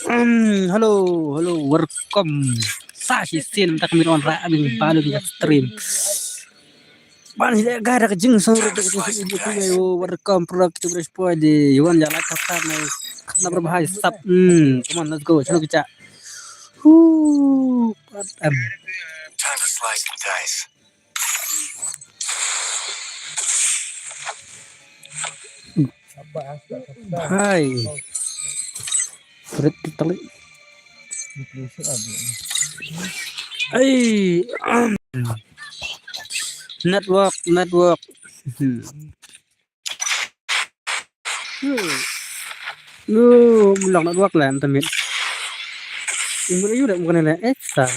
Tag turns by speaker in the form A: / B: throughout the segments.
A: Halo, halo, welcome. Sashi sin tak kami on ra abing balu di stream. Ban tidak ada kejeng sore itu itu yo welcome produk kita berespo di Yuan jalan kata nih. Karena berbahaya sap. Come on, let's go. Chalo kita. Patam.
B: Time to slice and dice.
A: Hai. Berat tali. Hey, network. Lu bilang network lah, temen. Ini udah bukan ada extra.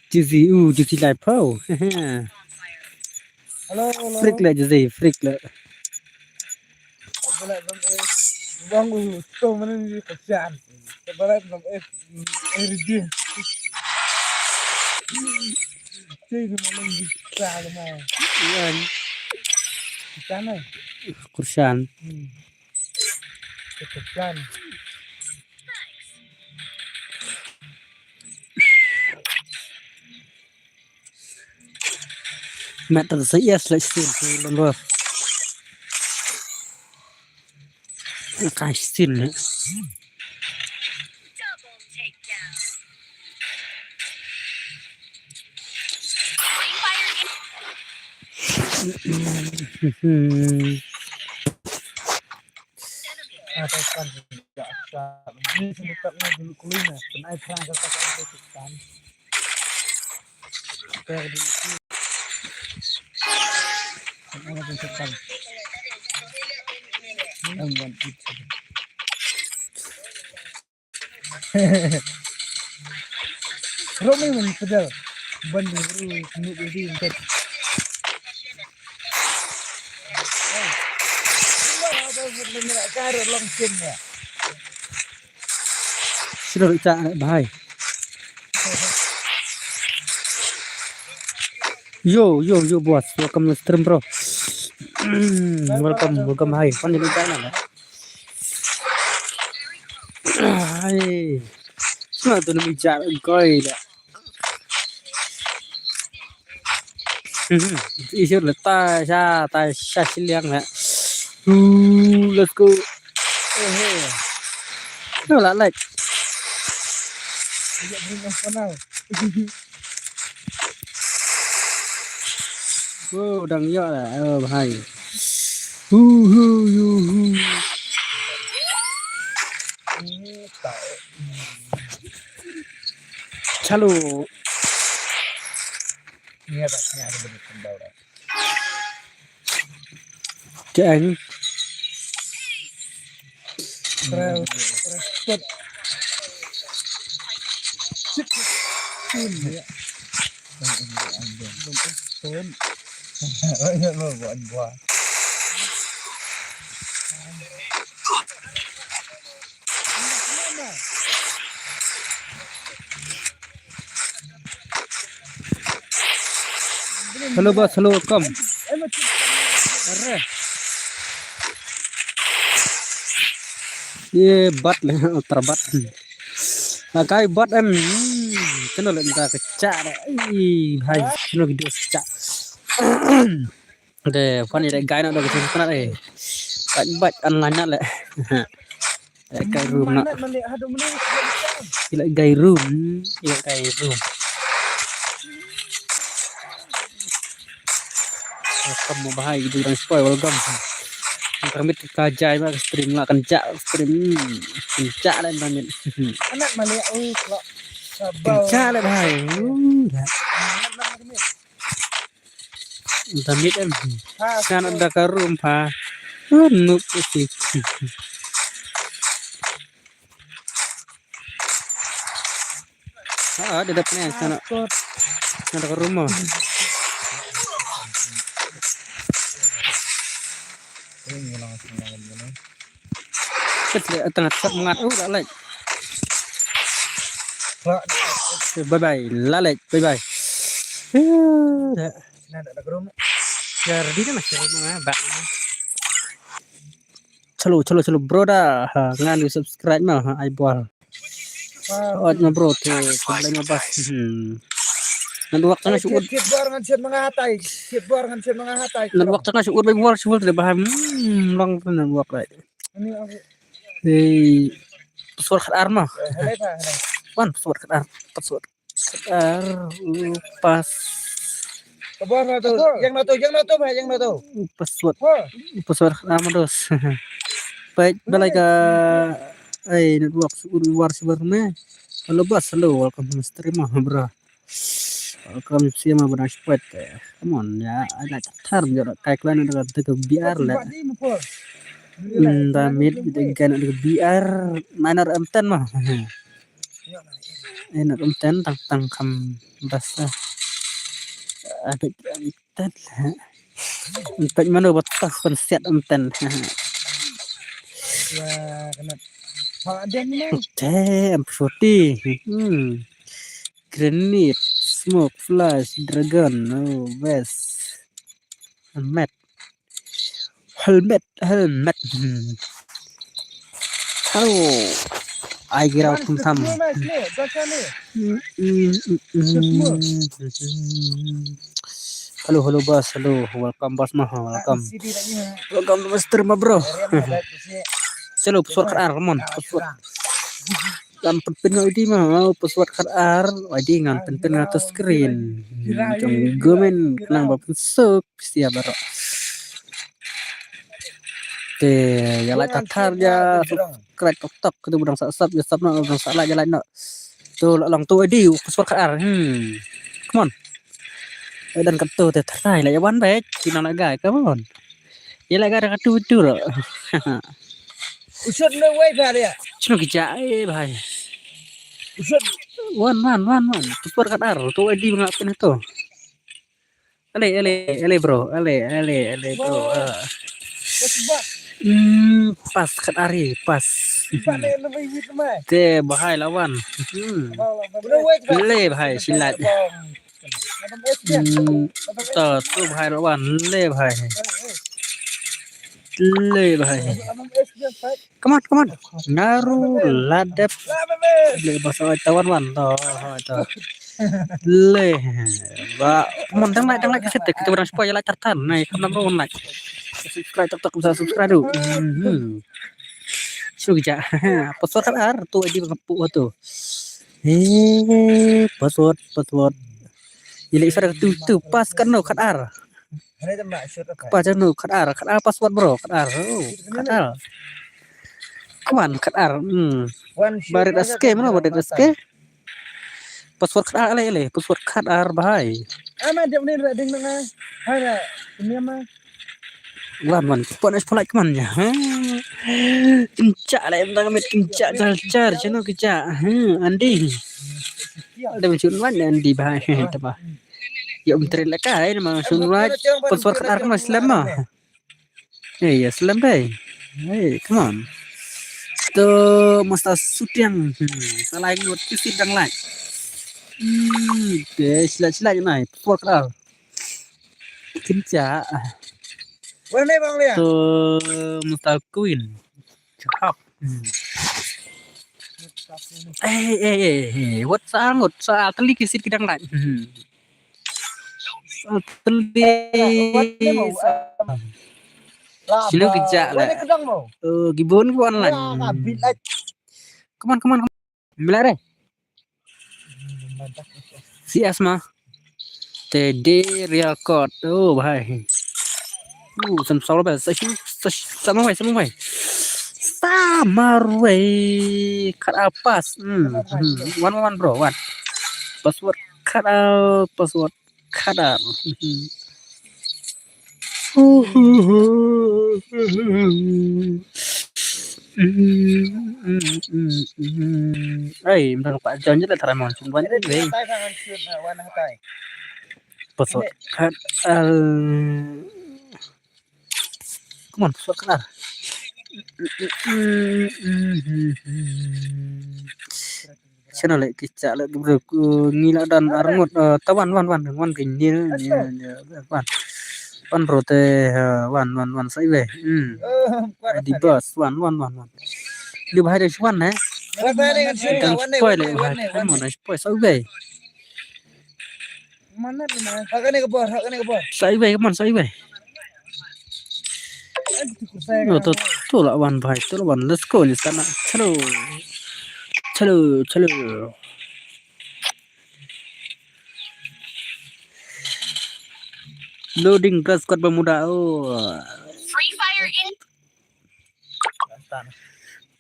A: Juicy live pro.
C: Halo.
A: Freak lah Juicy, freak lah.
C: Bang itu mana ni kerjaan. Sebarat nam dia. Jadi mana ni kerjaan mana?
A: Yan,
C: Sana.
A: kursian.
C: Kerjaan.
A: Metal saya seleksi lembab. Kasih nih.
C: Ada kan juga. Ini sebetulnya dulu kuliner. Pernah perang kata kan. Kayak dulu. Mana bentukan? Amban itu. Romi men pedal. Banding nu di intet. Cara langsung ya.
A: Sudah cak bahaya. Yo bos, welcome to stream bro. Welcome hai. Pan jadi cak lah. Hai. Semua tu nak bicara koi dah. Isi letak sah siliang lah. Let's go. No lah like.
C: Tidak beringas panau.
A: Đang nhọ là bahaya. Chalo.
C: Ni ada benar kembal dah.
A: Chạy
C: Terus. Ya lo buat buah.
A: Halo bos, halo welcome. Ye bat lah, terbat. Nah kai bat kena lah minta kecak dah. Hai, kena video kecak. Deh, fan ini guy nak dah kecak kena deh. Bat online lah. Kai room nak. Ila kai room. Kamu bahaya gitu dan spoil welcome. Kami kajai mak stream lah kencak stream kencak lah banyak.
C: Anak mana kalau
A: Kencak lah bahaya. Damit kan ada ke rumah. Nuk sih. Ada dapatnya sana. Ada ke rumah. Kecil tengah mengat lalek. Bye lalek bye.
C: Ada ke rumah.
A: Jadi kan masih rumah bak. Chalo bro dah. Ngan di subscribe mah ai bol. Odnya bro tuh sebelahnya bas. Nan waktu na syukur.
C: Kit bar ngan set mga hatay. Kit bar ngan set mga hatay.
A: Nan waktu na syukur bang war syukur tidak paham. Long tuh nan waktu.
C: Ini aku.
A: Hei, pesawat kat arma.
C: Helai pa.
A: Wan pesawat kat ar. Pesawat kat ar. Pas.
C: Kabar na to. Yang na to ba? Yang na to.
A: Pesawat kat arma dos. Baik, balai ka. Ay, network syukur war syukur me. Halo bas, halo, welcome to stream mah bro. Welcome to my brother spot. Come on ya, ada catar jorok kayak kalian ada ke biar lah. Damit itu kan ada biar mana emten mah. Enak emten tang kam basa. Ada emten. Emten mana betas konset emten.
C: Ya, kena. Ada ni.
A: Damn, putih. Granite, smoke, flash, dragon, oh best. Helmet. Halo. I kira tum. Halo bos, halo. Welcome bos mah, welcome. Welcome to Master mah bro. Chalo pesawat kerar, mon. Pesawat. Lam penting ID mah pesawat kerar, ID ngan penting atas screen. Jom gomen kenang bapak sok siap bro. Teh, ya like tatar ya, subscribe tok ke budang sap ya sap na budang salah jalan nak. Tu lang tu ID pesawat kerar. Come on. Dan ketu teh terai lah ya wan baik, kinang lagai, come on. Ya lagai dah ketu tu loh.
C: Usut no way pa dia.
A: Cuma kijai bahai.
C: Usut
A: Wan. Pesawat kerar tu ID ngapin itu. Ale bro, ale bro.
C: sebab
A: Pas ketari, pas.
C: sebab ni lebih hit mai.
A: Te bahai lawan.
C: No way pa.
A: Le bahai silat. Tu bahai lawan, le bahai. Come on. Naru ladap. Le bahasa tawan wan to. Le. Ba, mon tang like kita berang supaya like tartan. Nai kam number 1 like. Subscribe tok bisa subscribe dulu. Sudah. Pesawat kelar tu ID ngepuk tu. Pesawat. Ili isar tu pas kan no kelar.
C: Ini tembak shoot apa?
A: Pas no kelar password bro, kelar. Kelar. Kawan kelar. Barit SK mana barit SK? Password kelar ale. Password kelar bahai.
C: Ama dia ni dak ding nang. Hara, ini ama.
A: Wan, pon es polai keman ya. Kencak lah emang kami kencak car chano kencak. Andi. Ada mencun wan Andi bahai tapa. Ya menteri lekai nama sunwat password kelar kan Islam mah. Ya Islam dai. Hey, come on. Tu masa sutiang. Salah ngot kisit dang lai. Deh sila nai password kelar. Kencak.
C: Warna bang dia.
A: Tu Mutal Queen. Cakap. What sangut sa teli kisit kidang lai. Silo kejak lah. Gibon ko online. Come on. Milare. Si Asma. TD real code. Oh bahai. Sama bahasa sama way. Cut out pass. One bro. One. Password cut out. Ay, minta Pak John je tak ramon cuma ni. Password cut come on, password cut. Channel lại kicak lại được ngila dan arngot tawan wan gini wan One rote one sai về.
C: Kuat
A: Di bus one. Liu hai đấy one nè.
C: Rata dengan sini
A: Đang
C: warna
A: spoil lại hai hai món này spoil sai về.
C: mana ni mana? Hakane ke bawah, hakane ke bawah.
A: Sai về các món sai về.
C: Saya
A: Nó tôi là one bài, tôi là one let's go đi sana. Chalo. Loading gas kuat pemuda.
D: Free Fire in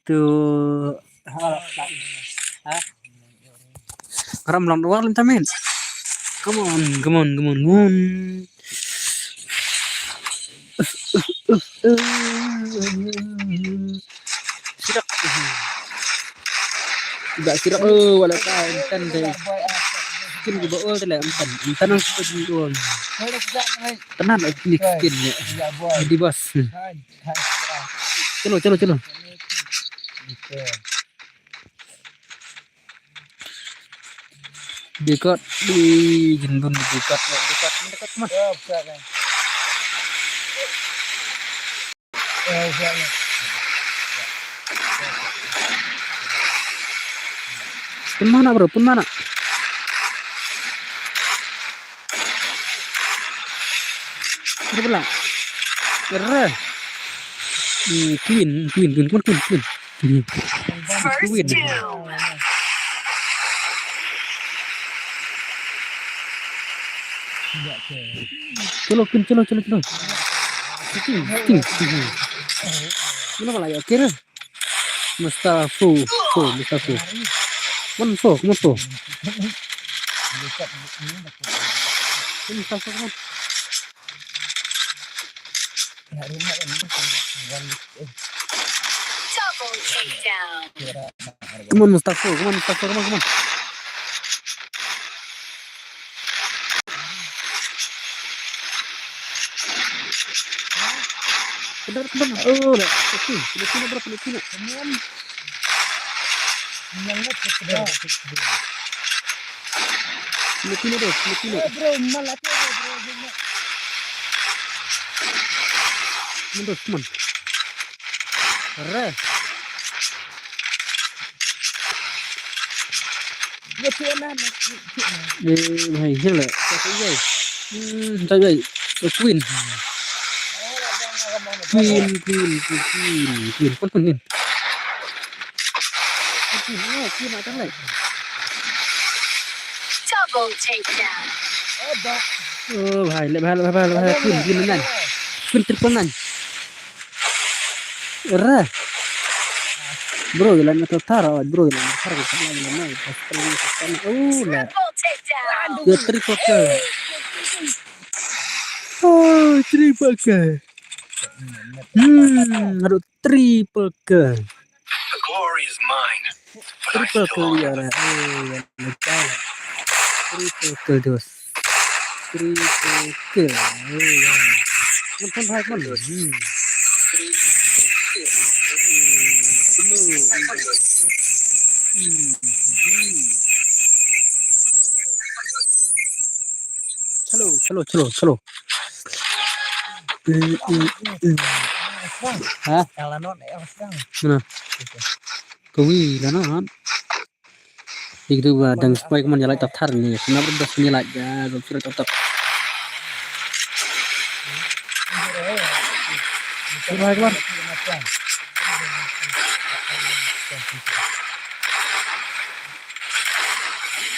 A: Tuh ram lang doang lang tamin. Come on. Sirak. Tidak sirak wala ka kan deh. Skin ko baol tala amtan ang skin ko. Tenan ini skin ya. Di bos. Chalo. Dekat di jendun dekat mah. Pun mana bro, pun mana? Sebelah. Error. Queen.
D: first
A: Win.
D: two.
A: Chalo. Sting. Mana malah ya kira? Mustafa. Come on. Mustafa.
D: Double takedown.
A: Come on, Mustafa. Benar. Oh, lah. Filipina bro. Filipina bro.
C: Bro, malah bro.
A: Come on. Arre. Mày hiếp lại. Sao vậy? Sao vậy? Queen. Con Queen. Queen lại này.
D: Double takedown.
A: Bahaya. Queen này. Queen triple này. Arre. Bro, jalan ke utara, bro, jalan ke utara, jalan. Lah.
D: Triple takedown.
A: Dia triple kill. Oh, triple kill. Aduh, triple kill.
B: The glory is mine. But I
A: Triple
B: still
A: kill
B: own
A: dia
B: it.
A: lah. Triple kill dos. Triple kill. Kan baik kan? Chalo. Hah?
C: Elanon sekarang.
A: Mana? Kawi lah non. Itu dan supaya kemudian nyala daftar nih. Kenapa udah nyala aja? Sudah tetap. Keluar.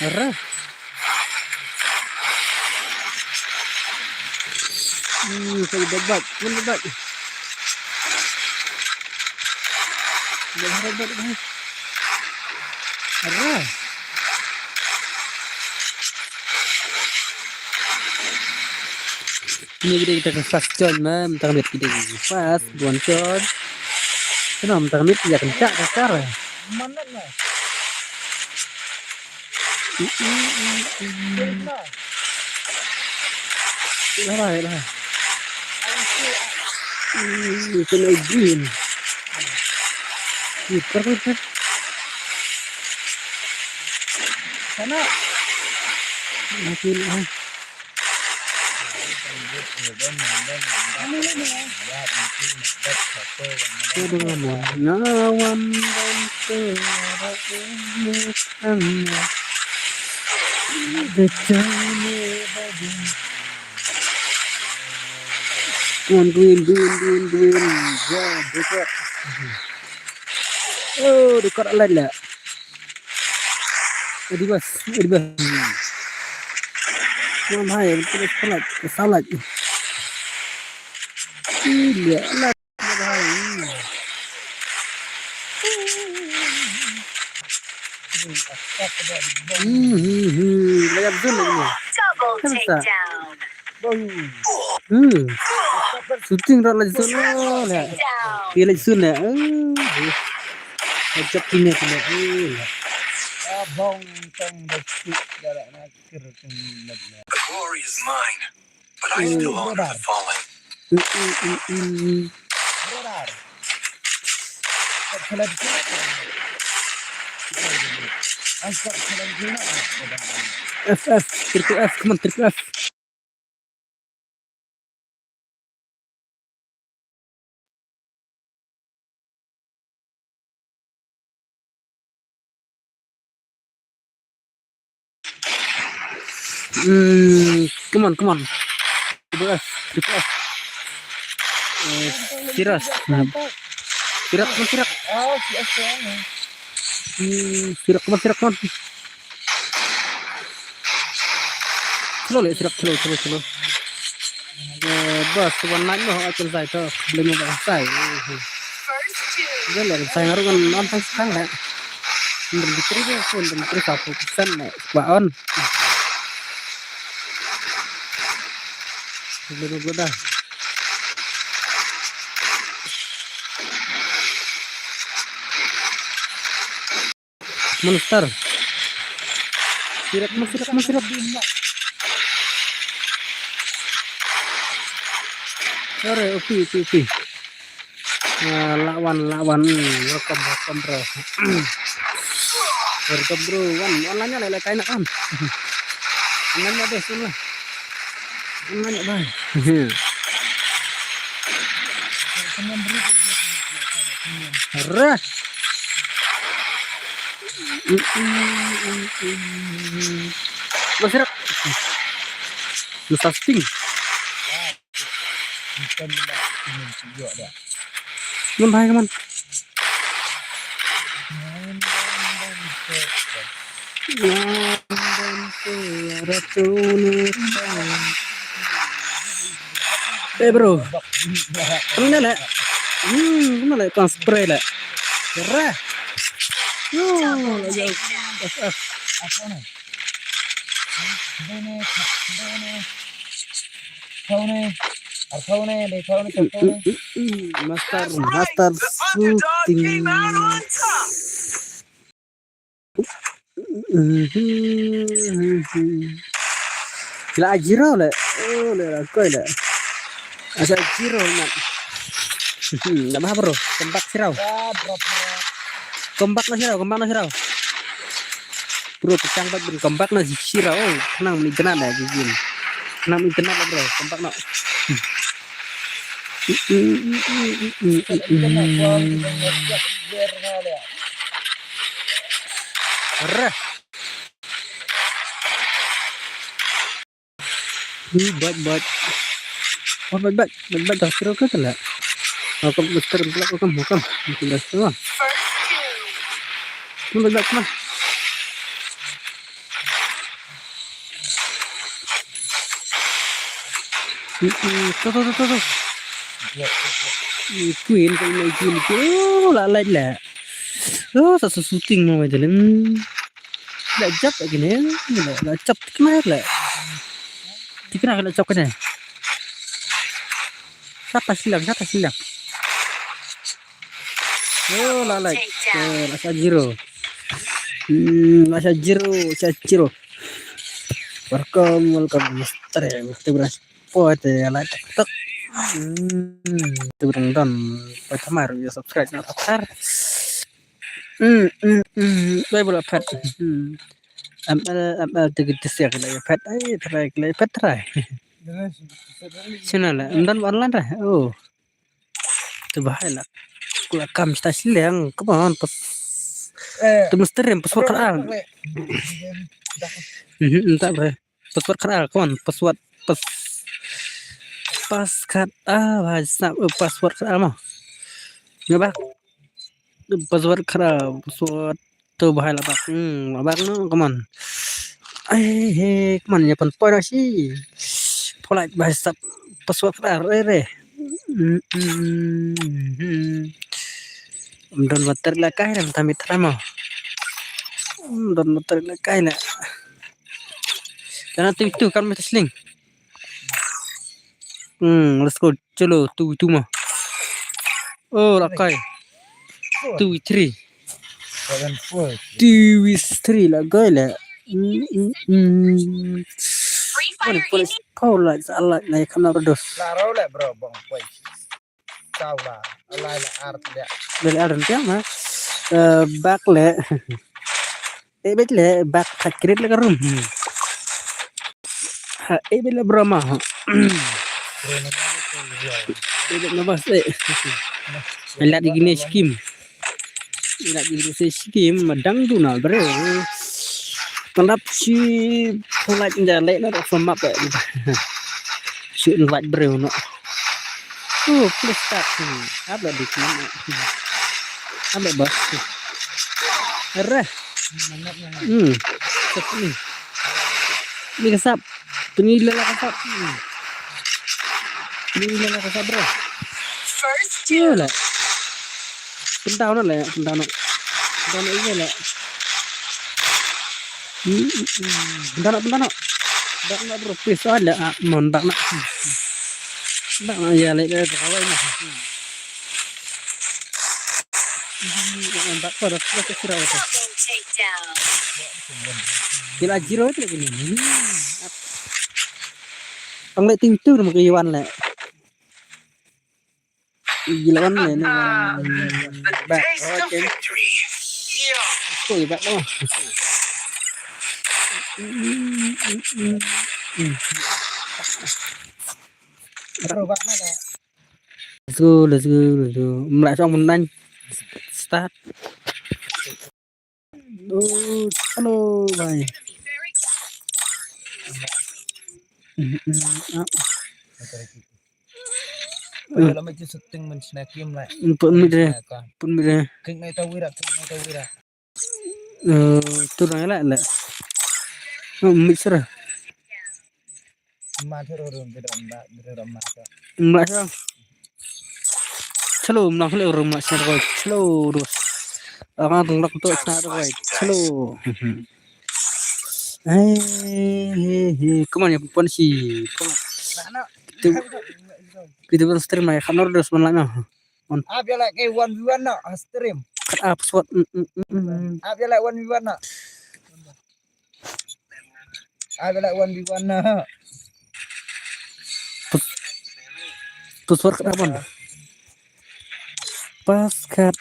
A: Arah. Saya debat. Arah. Ini kita ke fast John mem, tangan kita fast, buan John. Kenapa tangan ya kencak sekarang?
C: Mana lah?
A: Lah. Kena green. Perfect.
C: Sana.
A: Makin Nawan dan terang Duin. Ya, dekat. Oh, dekat lah. Di bas. Mahal, salat. Iya, lah. Bayar dulu ini.
D: Double
A: Kan tak?
D: takedown.
A: Syuting dah lagi sana lah.
D: Takedown.
A: Dia lagi sana. Ajak kini kena.
C: Abang tong becik jarak nak kira tinggal.
B: The glory is mine, but I still honor the fallen.
C: Berar. Kalau kita angkat kalau kita
A: FF, triple F, come on, triple F. Come on. Triple F. Siras. Sirak.
C: oh si asal.
A: Sirak, come on. Slow. Bas, warna ini akan saya tu belum saya.
D: First two.
A: Dia lah saya ngaruh kan nonton sekarang lah. Menteri 1% baon. Belum dah. Monster. Sirak. Sorry, oke. Lawan. Welcome bro. Welcome bro. Online-nya lele kayak enak kan. Online-nya deh semua. Online-nya bang. Rah. Masih Lusa sting.
C: Bukan ini juga dah.
A: Keman. Bro. Mana lah? Mana lah kan spray lah. Cerah.
D: Double takedown.
C: Apa ni? Kau ni.
A: Master
B: The underdog
A: shooting.
B: came out on top.
A: Gila Ajiro lah. Oh, lah koi lah. Asa Ajiro nak. Enggak apa bro. Kompak sirau. Kompak na sirau. Bro, pecang banget bro. Kompak na sirau. Oh, tenang ni kena dah gigin. Tenang ni kena lah bro. Kompak nak. Arah. Bat. Oh, bat dah sirau ke tak? Aku besar pula kamu. Tidak semua.
D: First two.
A: Bat mana? Tuh. Queen. Oh, lalai lah. Oh, satu syuting mau jalan. Dah jap lagi ni. Dah jap kenapa lah? Kenapa dah jap kena? Siapa silang? Oh, lalai. Masa Jiro. Welcome, Mister. Mesti bersport ya, like TikTok. Itu berendam. Pertama harus subscribe na pasar. Baik boleh pet. ML tiga ya kalau pet. Try. Sini lah, dan online dah. Oh, tu bahaya lah. Kula kam sta silang, kapan pas tu mesti rem password keral. Entah bre. Password keral kawan, password pas kat bahasa password keral mah. Ya bak, password keral, password tu bahaya lah bak. Bak no kaman. Kaman ya pan poin sih. Pola bahasa password keral re. Don bater la kai ram tamit ramo. Don bater la kai la. Dan itu kan mesti sling. Let's go. Chalo, tu mah. Oh, la kai. 2 3. 2 3 la kai la.
D: Free
A: Mana
D: Fire
A: polis kau lah salah naik kamera dos.
C: Laro le bro bang poy. Kau lah. Alai la art dia.
A: Dari ada nanti mah. Back le. Bet le back takrit le karum. Bet le bro mah. Bet le bas Lihat gini skim. Lihat gini skim madang tu na bre. Kenapa si light jale na from map ya. Si light bre no. Oh, please start. Apa di mana? Apa bos? Erah. Seperti ini. Ini kesap. Penilai lah kesap. Penilai lah kesap bro.
D: First
A: Iya
D: two.
A: lah. Pentau nak lah. Pentau nak iya lah. Pentau nak. Dak nak bro. Please ada. Montak nak. Dak nak ya lek dah kawai mah. Montak pada kita kira apa.
D: Double takedown.
A: Kila jiro itu lagi ni. Ang lek ting tu nama kawan lek. Gila kan lek ni. Back.
B: Taste of victory.
A: Kau ya back dah.
C: Bro bak mana?
A: Let's go. Mulai xong mình đánh. Start. Oh, hello bye.
C: Bây giờ mình setting mình snack game lại.
A: Pun mi deh.
C: Keng nai tau wira.
A: Tu nang lại lại. Mixer.
C: Ma thero rum beda ma ka.
A: Mulai xong. Chalo, nang hello rumah saya rồi. Chalo, dos. Ang tung lak tu sa rồi. Chalo. Come on ya pun si.
C: Nah,
A: Kita pun stream lah. Kanor dos mana?
C: Ap ya like 1v1 na stream.
A: Up swat.
C: Ap ya like 1v1 na. Ap ya like 1v1 na.
A: Tu suara kenapa? Pas kat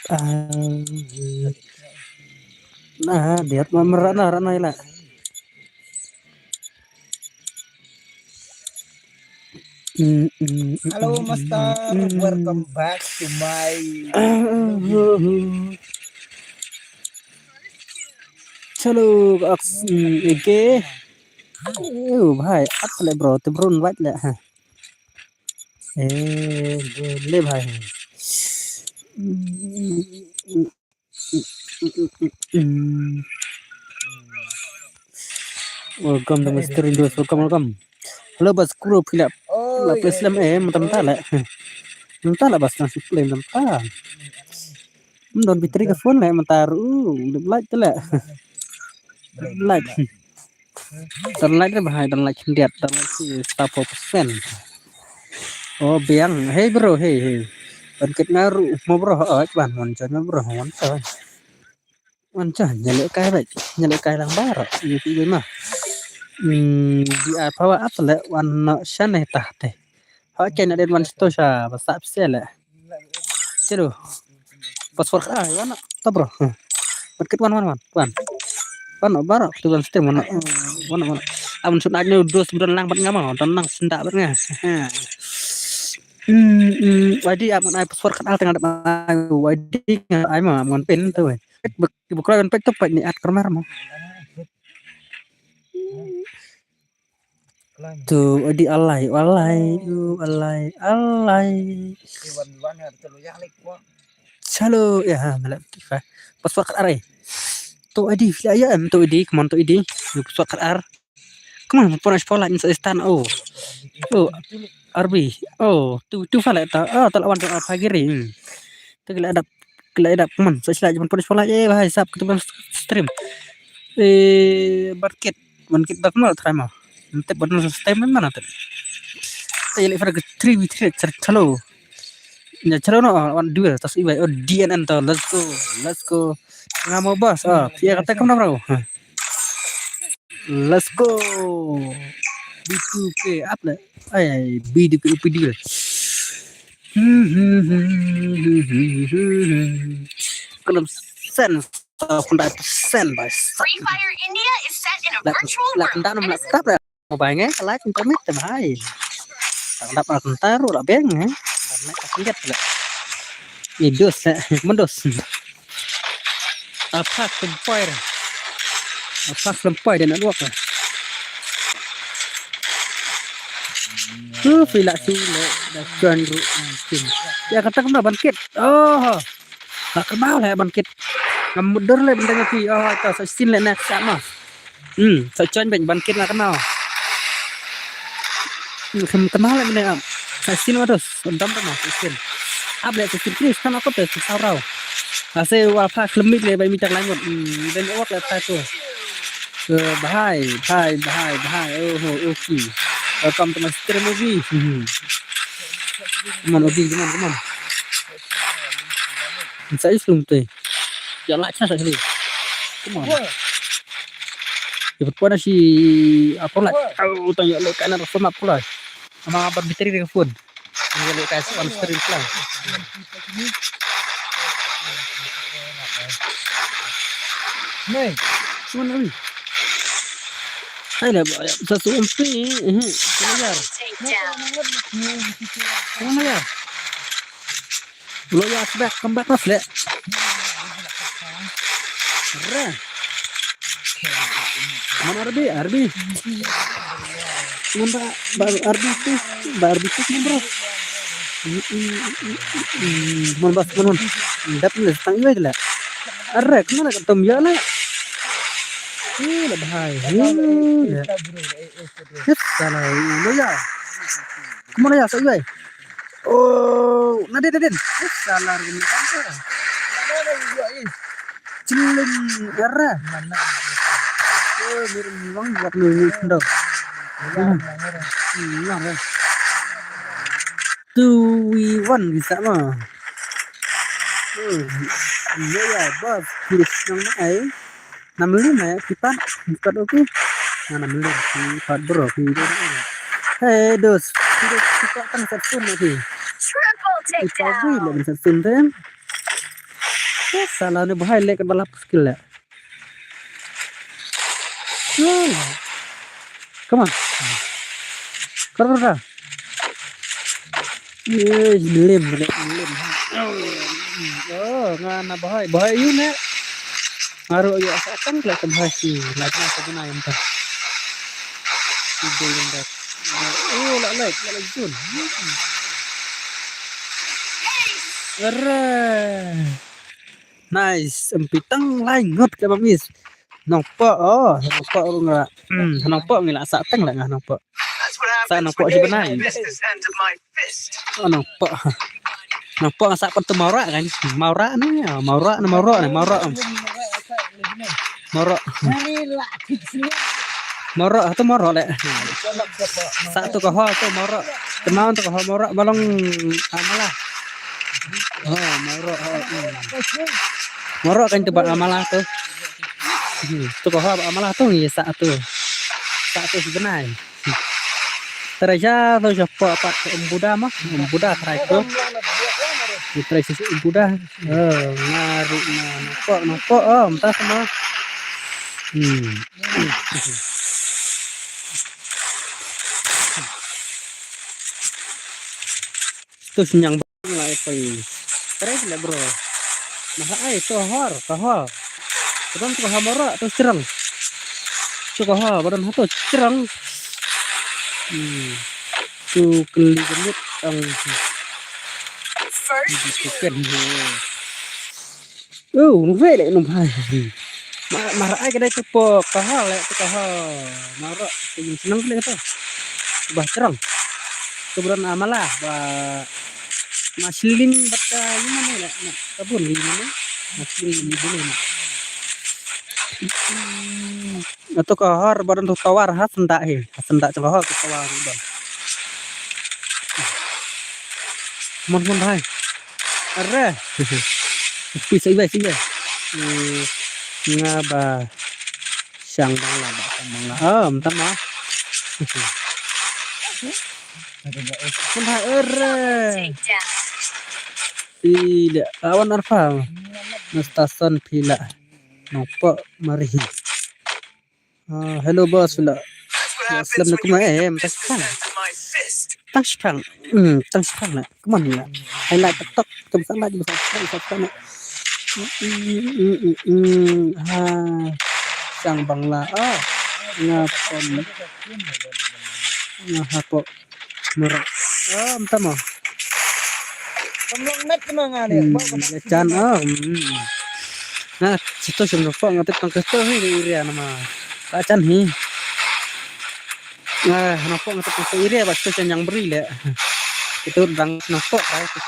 A: nah dia merana lah.
C: Halo Master, welcome back to my
A: Chalo okay. भाई अब ले bro tu brun white le ha. Le bhai. Welcome to Mr. Windows. Welcome. Hello bas kuro philap. La place lam matam ta la. Matam la bas langsung play matam ta. Don bitri ke phone la mataru. Like tu la. Like. Don like dah bahai don like lihat don like si staff persen. Oh biang. Hey bro, hey. Ban kết naru mo bro ở ban mon cho nó bro mon chơi. Mon chơi nyale kai vậy. Nyale kai lang bar. Như mà. Di power up le wan shane tahte. Họ chạy na den wan stosha basap sele. Chelo. Password wana ta bro. Ban kết wan. Wan bar tu ban stream wana. amun sun aja dos berenang bet ngamau tenang sendak bet nga wadi amun ai password kan tengah ada wadi ai mah amun pin tu bukan pek tu ni at kamar mah tu wadi alai
C: Iwan ya terlalu yalik gua.
A: Halo ya malam kifa password kan are tu adi ya tu adi kemon tu adi password kan ar kemon pun sekolah in istan oh Arbi tu fala ta talawan tu pagiri tu kila ada kemon saya cuma pun sekolah bahai sap kita stream market bakmal trama nanti benar sistem mana tu ini farga 3v3 chalo ya chalo no one duel tas ibai DNN to let's go ngamo bos ya kata kamu bro let's go B2P up lah B2P duel kalau sen 100% by
D: Free Fire India is set in a virtual
A: là
D: world.
A: tao nằm là tao là một bài nghe like chúng ta biết tầm hai đập là tao rồi là bé nghe mẹ không biết là nhìn được sẽ muốn được phát làm quay để nó luộc rồi cứ phi lại phi lại đã chuẩn rồi tìm ya kata kamu bangkit tak kenal lah bangkit kamu mundur lah bentangnya phi tao sẽ xin lại nè sama sao cho anh bệnh bangkit là kenal không kenal lại bên này saya xin vào terus bentar mah xin up lại xin please kan aku tuh sao rau saya wafat lemit le bayi minta lain dan awak lah tu bahai okay welcome to my stream movie come on saya zoom tu ya like saya sekali come on Ibu si apa lah tanya le kana phone apa lah sama abang biteri dengan phone dia le kasih on stream lah
C: Nih,
A: mana ni hai lah satu umpi keluar
D: Takedown.
A: mana ya lo ya back come back mas le mana Arbi mana Arbi tu bro mon bas mon dapat le setang juga lah arre kemana ketemu ya lah lah bahaya salah lo ya kemana ya saya nadin salah gini kan cilin arre miring bang buat lu dong two we one bisa mah ya bos kiris yang ai 65 ya kita bukan oke 65 hard bro dos kita kan satu lagi
D: Triple
A: kita
D: takedown.
A: boleh bisa sinten salah ni bahaya lek balap skill lah come on kerja lim ngana bahaya yun na ngaruh ya akan kelihatan hasil lagi sebenarnya yang tak like Jun nice empitang lain ngot ke bamis nampak nampak ngila sateng lah nampak
B: That's what
A: saya
B: happens
A: nampak
B: when
A: sebenarnya
B: you miss this end of my fist.
A: nampak sak tu maura kan maura ni maura atau maura le satu kahol tu maura kenal tu kahol maura balong amalah maura kan tu amalah tu kahol amalah tu ni satu sebenarnya teraja tu siapa pak Buddha mah Buddha teraja teraja Buddha ngaruh nampak entah sama Terus nyang lah apa ini. Terus lah bro. Masa tohor. Terus tuh hamara terus cerang. Tuh badan hatu cerang. Tuh keli gemut ang
D: First
A: chicken. Nuve deh numpai. Marah aja kedai tepok kahal le marah senang kali kata. Bah cerang. Keberan amalah bah maslin baca gimana ya? Nah, kebun gimana? Maslin gimana? Atau kahar badan tu tawar hasendak cakap tu tawar udah. Mon hai. Arre. Bisa. Ngaba sang bang lah entah mah. Mon hai arre.
D: takedown.
A: Tidak awan arfa. Nastasan pila. Nampak marihi. Hello bos pula.
B: That's what happens when
A: Assalamualaikum
B: you get the
A: tas
B: business
A: pang.
B: end of my fist.
A: Tas pang lah. Kemana lah? Highlight TikTok kebesaran lagi besar. Sang bangla. Ngapon. Ngahapo. Merak. Entah mah.
C: Tolong net kenangan ya.
A: Chan nah situ sudah fong ngatik tangkes tuh iri nama kacan hi nopok ngatik tangkes iri apa tuh yang beri le itu dang nopok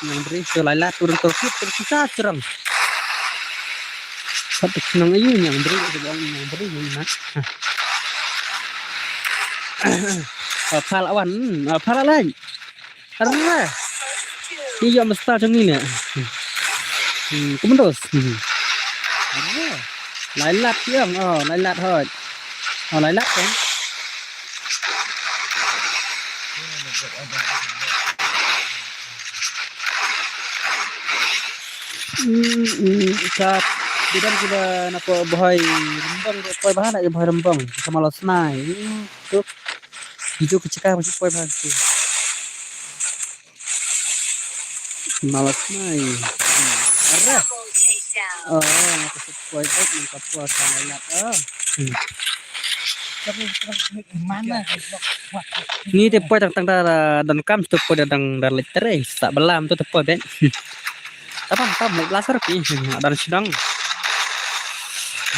A: yang beri selailat turun terkit tersisa cerang satu senang ayu yang beri nak palawan palalan arah iya mesti macam ni kemendos lailat yang lailat thôi lailat kan kat di dalam kita nak bahai rembang bahai bahan nak bahai rembang sama losnai tu hijau kecikah masih bahai bahan tu malas nai arah
D: Double takedown.
A: Masuk poin tu mengkap puasa lailat
C: Mana?
A: ni tepo tang dan kam tu po dan letter tak belam tu tepo ben tam mau belajar pi dan sedang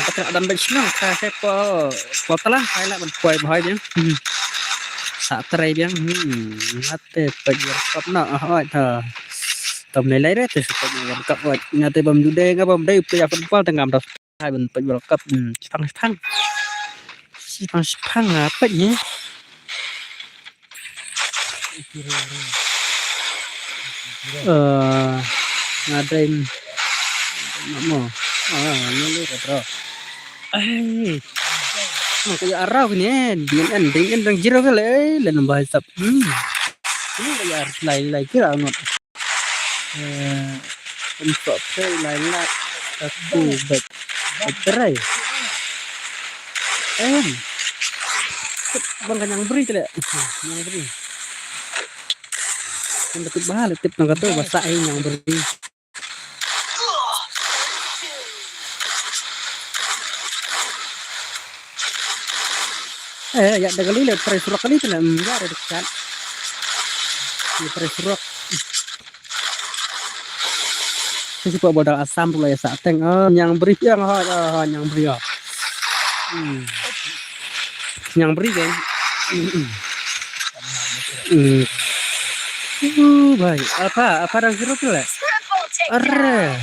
A: kita dan ben sedang saya po telah lailat ben poin bahai dia sak terai dia ngate pejuar kap nak tha tầm này lấy đấy thì sẽ có cặp vậy nhà tôi bấm đuôi ngay bấm đây bây giờ phân phối từng ngàm đó hai bên phải vào cặp phăng là bệnh nhé nhà đây nó nó lấy rồi ai cái arah ini dengan đang jiro cái lấy lên bài tập ini bây giờ lại cái nào untuk lailat satu baterai bang kan yang beri tidak yang beri yang dekat bahal tip nang kata bahasa yang beri ya ada kali le presurok kali itu enggak ada dekat di presurok si pak bodang asam pula ya sateng yang beri yang beri yang beri kan baik apa yang sirup lah
D: Triple takedown.
A: arre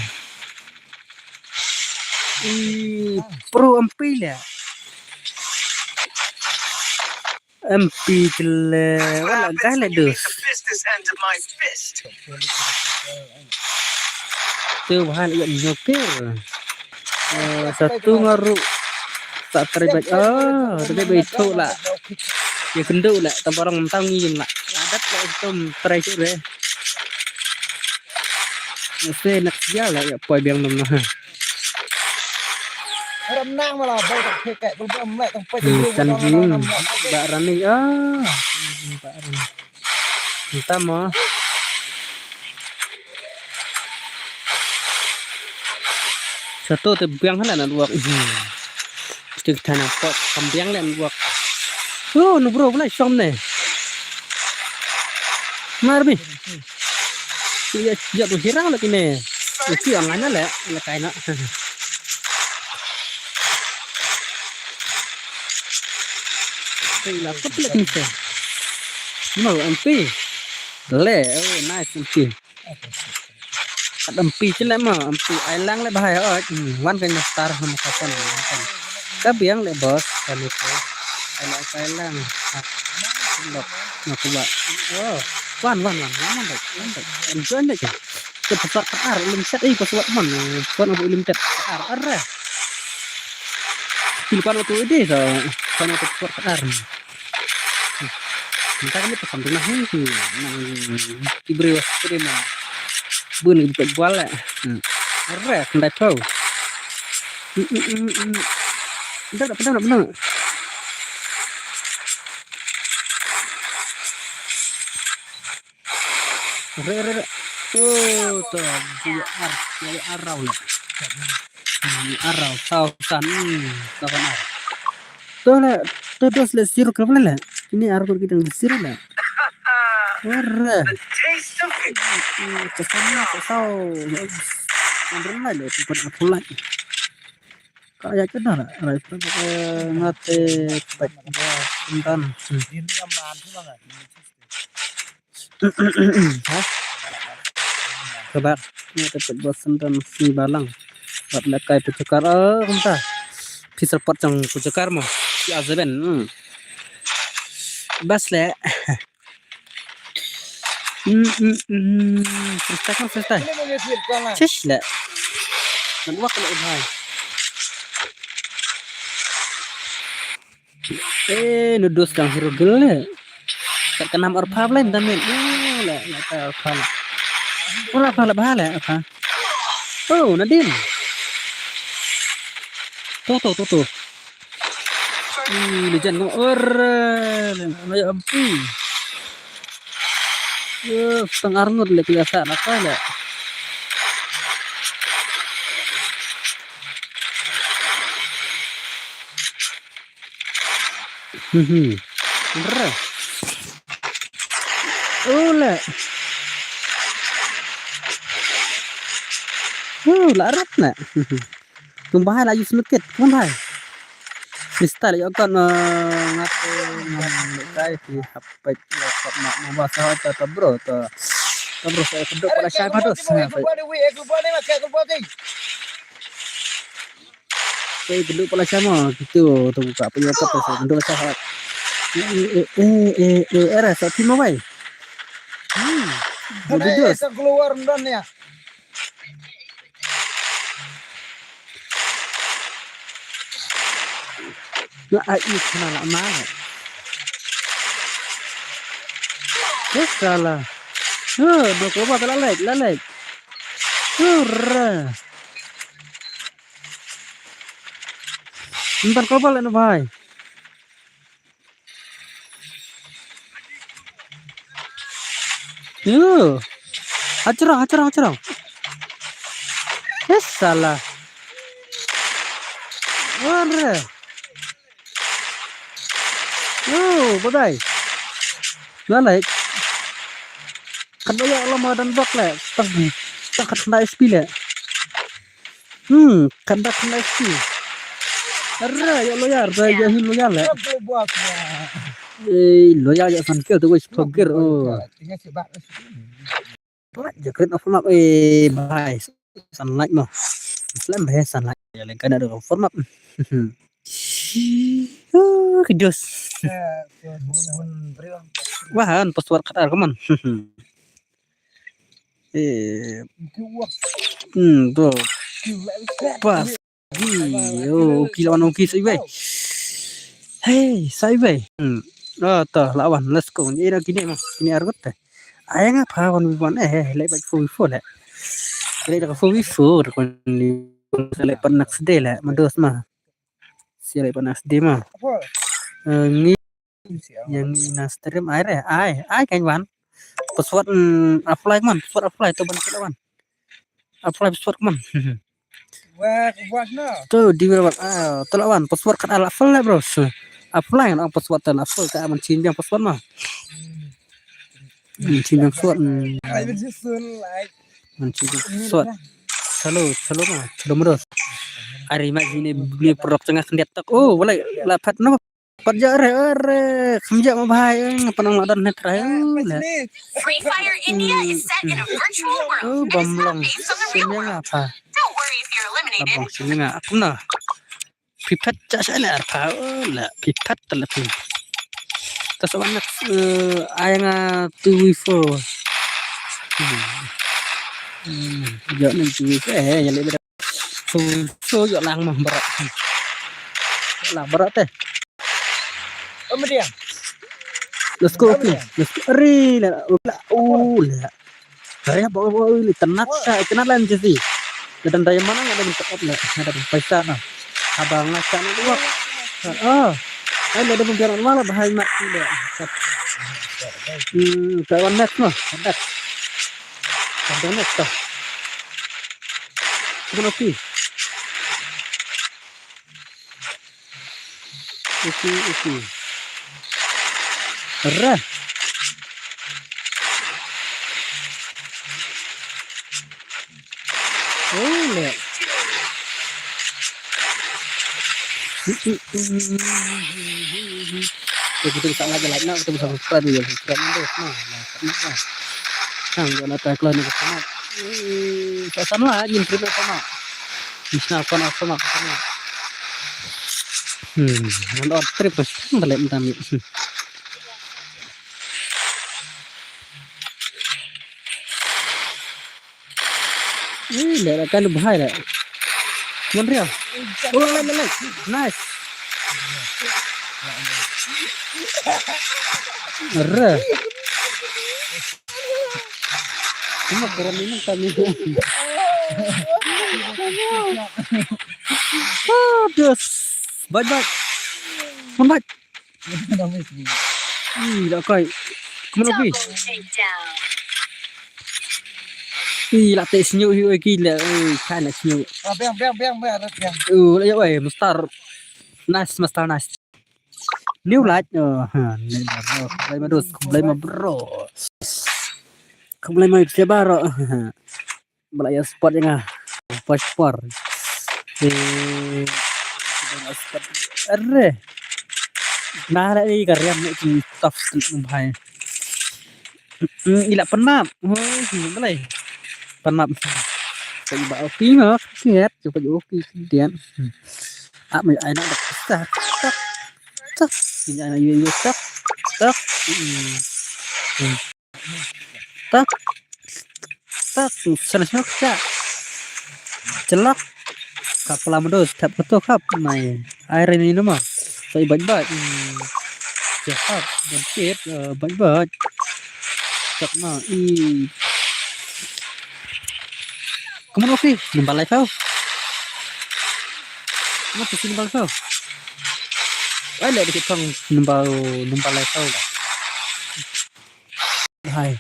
A: pro MP lah MP jele wala
B: Happens
A: gale
B: when you
A: dus
B: get the business end of my fist.
A: tu bahan ia nyokir satu ngaru tak terlibat terlibat itu lah ya kenduk lah tempat orang mentangin lah adat lah itu terai tu deh mesti nak dia lah ya poi biang nom nah
C: Ram nang malah bau tak kayak belum lek tong pe.
A: can giung bak rani bak rani entah mah satu te biang hala na luak stik tanah pot kambiang le luak oh no bro mulai som ne marbi ya tu hirang lagi ne ki online le kai na la kot le ni se no MP le oh nice MP MP chứ lại mà MP ai lang lại bài ở văn cái star không có con các biếng lại boss còn được ai lại cái lang đọc nó cũng vậy văn lắm được em chơi đấy chứ cái pesawat ar limited pesawat mana kan abu limited ar ra pilih waktu ini so kan itu pesawat ar kita kan itu sampai nah ini nang diberi waktu ini bươn cái bệnh quá lại rẻ không đẹp đâu rất là rẻ oh tuh dia arau lah arau sausan sausan ar tuh lah terus lesir kerana lah ini arau kita lesir lah rẻ
B: Taste of it.
A: kesana kesau andron lah deh tempat aku lagi kayak kena lah itu ngate baik bentan
C: Ini yang mana tuh nggak?
A: kabar ini tempat buat sendan si balang buat lekai pucukar entah pisau pot yang pucukar mau si azben bas le freestyle
C: Ini mau ngasih kalah.
A: Cish lah. Dan waktu le bhai. Nudus kang hero gel le. Tak kenam or problem tamen. La ta khala. Ola khala bhala apa? Oh, Nadine. Tuh. Legend ngom ya ampun. Pengaruh le kelihatan apa le? Bener. Le. Larat na. Tumbah lagi sedikit, kan hai. Freestyle ya kan ngate kai di HP laptop nak membahas apa bro bro saya kedok pada saya padus saya kedok pada sama gitu tu buka punya apa saya kedok saya era satu mobile
C: Ada keluar dan ya.
A: Nah, ini salah mana? Salah. Dua coba lalek. Hurra. Bentar coba lah bhai. Acerang. Salah. Hurra. Badai. Lalek. Kadaya lama dan bak le. Tak kena SP le. Kena SP. Arra ya loyal, saya loyal le. Loyal ya san kill tu wis poger.
C: Tinggal sebab.
A: Jakret format bhai. Sunlight mah. Islam bhai sunlight. Ya le kana ada format. Kejus. Wah, pesawat kadar kaman. Tuh. Pas. Kilauan sai bay. Hey, sai bay. Tuh lawan, let's go. Ini lagi ni mah. Ini argot teh. Ayang apa wan wan lek baik full le. Lek dak full kon ni lek panak sedih le, mados mah. Siapa panas dia mah? Ni yang stream air ya, ai kan wan. Pesawat apply man, pesawat apply tu ban kita wan. Apply pesawat man.
C: Buat no.
A: Tuh di berapa tolak wan password kan ala full lah bro. Apply kan password tan full ka man chin yang password mah. Chin yang password.
C: I was just so like
A: Man chin yang password. Salo mah. Salo terus. Hari mak sini beli produk tengah kendiat tak. Oh, boleh lapat no. Kerja are kerja mah bahaya ngapan ngadan net raya.
D: Free Fire India is set in a virtual
A: Oh,
D: world that is not
A: bamlong.
D: based on the real
A: Sini
D: world.
A: apa?
D: Don't worry if you're eliminated.
A: Abang sini nggak aku nah. Pipat jasanya apa? Oh lah, pipat terlebih. Terus anak ayang tuwifo. Jangan tuwifo yang lebih so yo lang mah berat. Lang berat teh.
C: dia.
A: Let's go. Ri lah. Lah. Saya bawa tenat kenalan sih. Dan dari mana ada bentuk lah. Ada pesta nah. Abang ngaca nak dua. Ada pembiaran malah bahaya mak tidak. Kawan next mah. Ada next tah. Oke. Rah. Oh, lihat. Kita bisa lagi nak kita bisa subscribe ya, subscribe terus nah. Jangan lupa like dan sama. Sama aja terima sama. Bisa apa sama. Nonton trip terus balik entam. Lihat kan bahaya. Montreal. Oh, like. Nice. Re. Cuma kurang ini kami. Dos. Bye. Monbat. Dah kai. Kemana pergi?
D: Double takedown.
A: Latih senyum gila. Kan senyum.
C: Biang.
A: Lihat weh, Mustar. Nice. New light. Kembali bro. Kembali siapa bro? Belaya sport yang paspor. Arre. Nah, ini karya ni tough bahaya. Ila penap. Boleh. Penap. Saya bawa oke mah. Lihat, coba oke kemudian. Mai anak dak tak. Ini anak you tak. Tak. Sana tak. Celak. Kapal mendos, tap betul kap mai. Air ini mah. Saya baik. Cepat dan fit baik. Tak mah Kemana sih? Nembal live kau? Kamu pasti nembal kau? Ada dikit kang nembal live kau dah. Hai.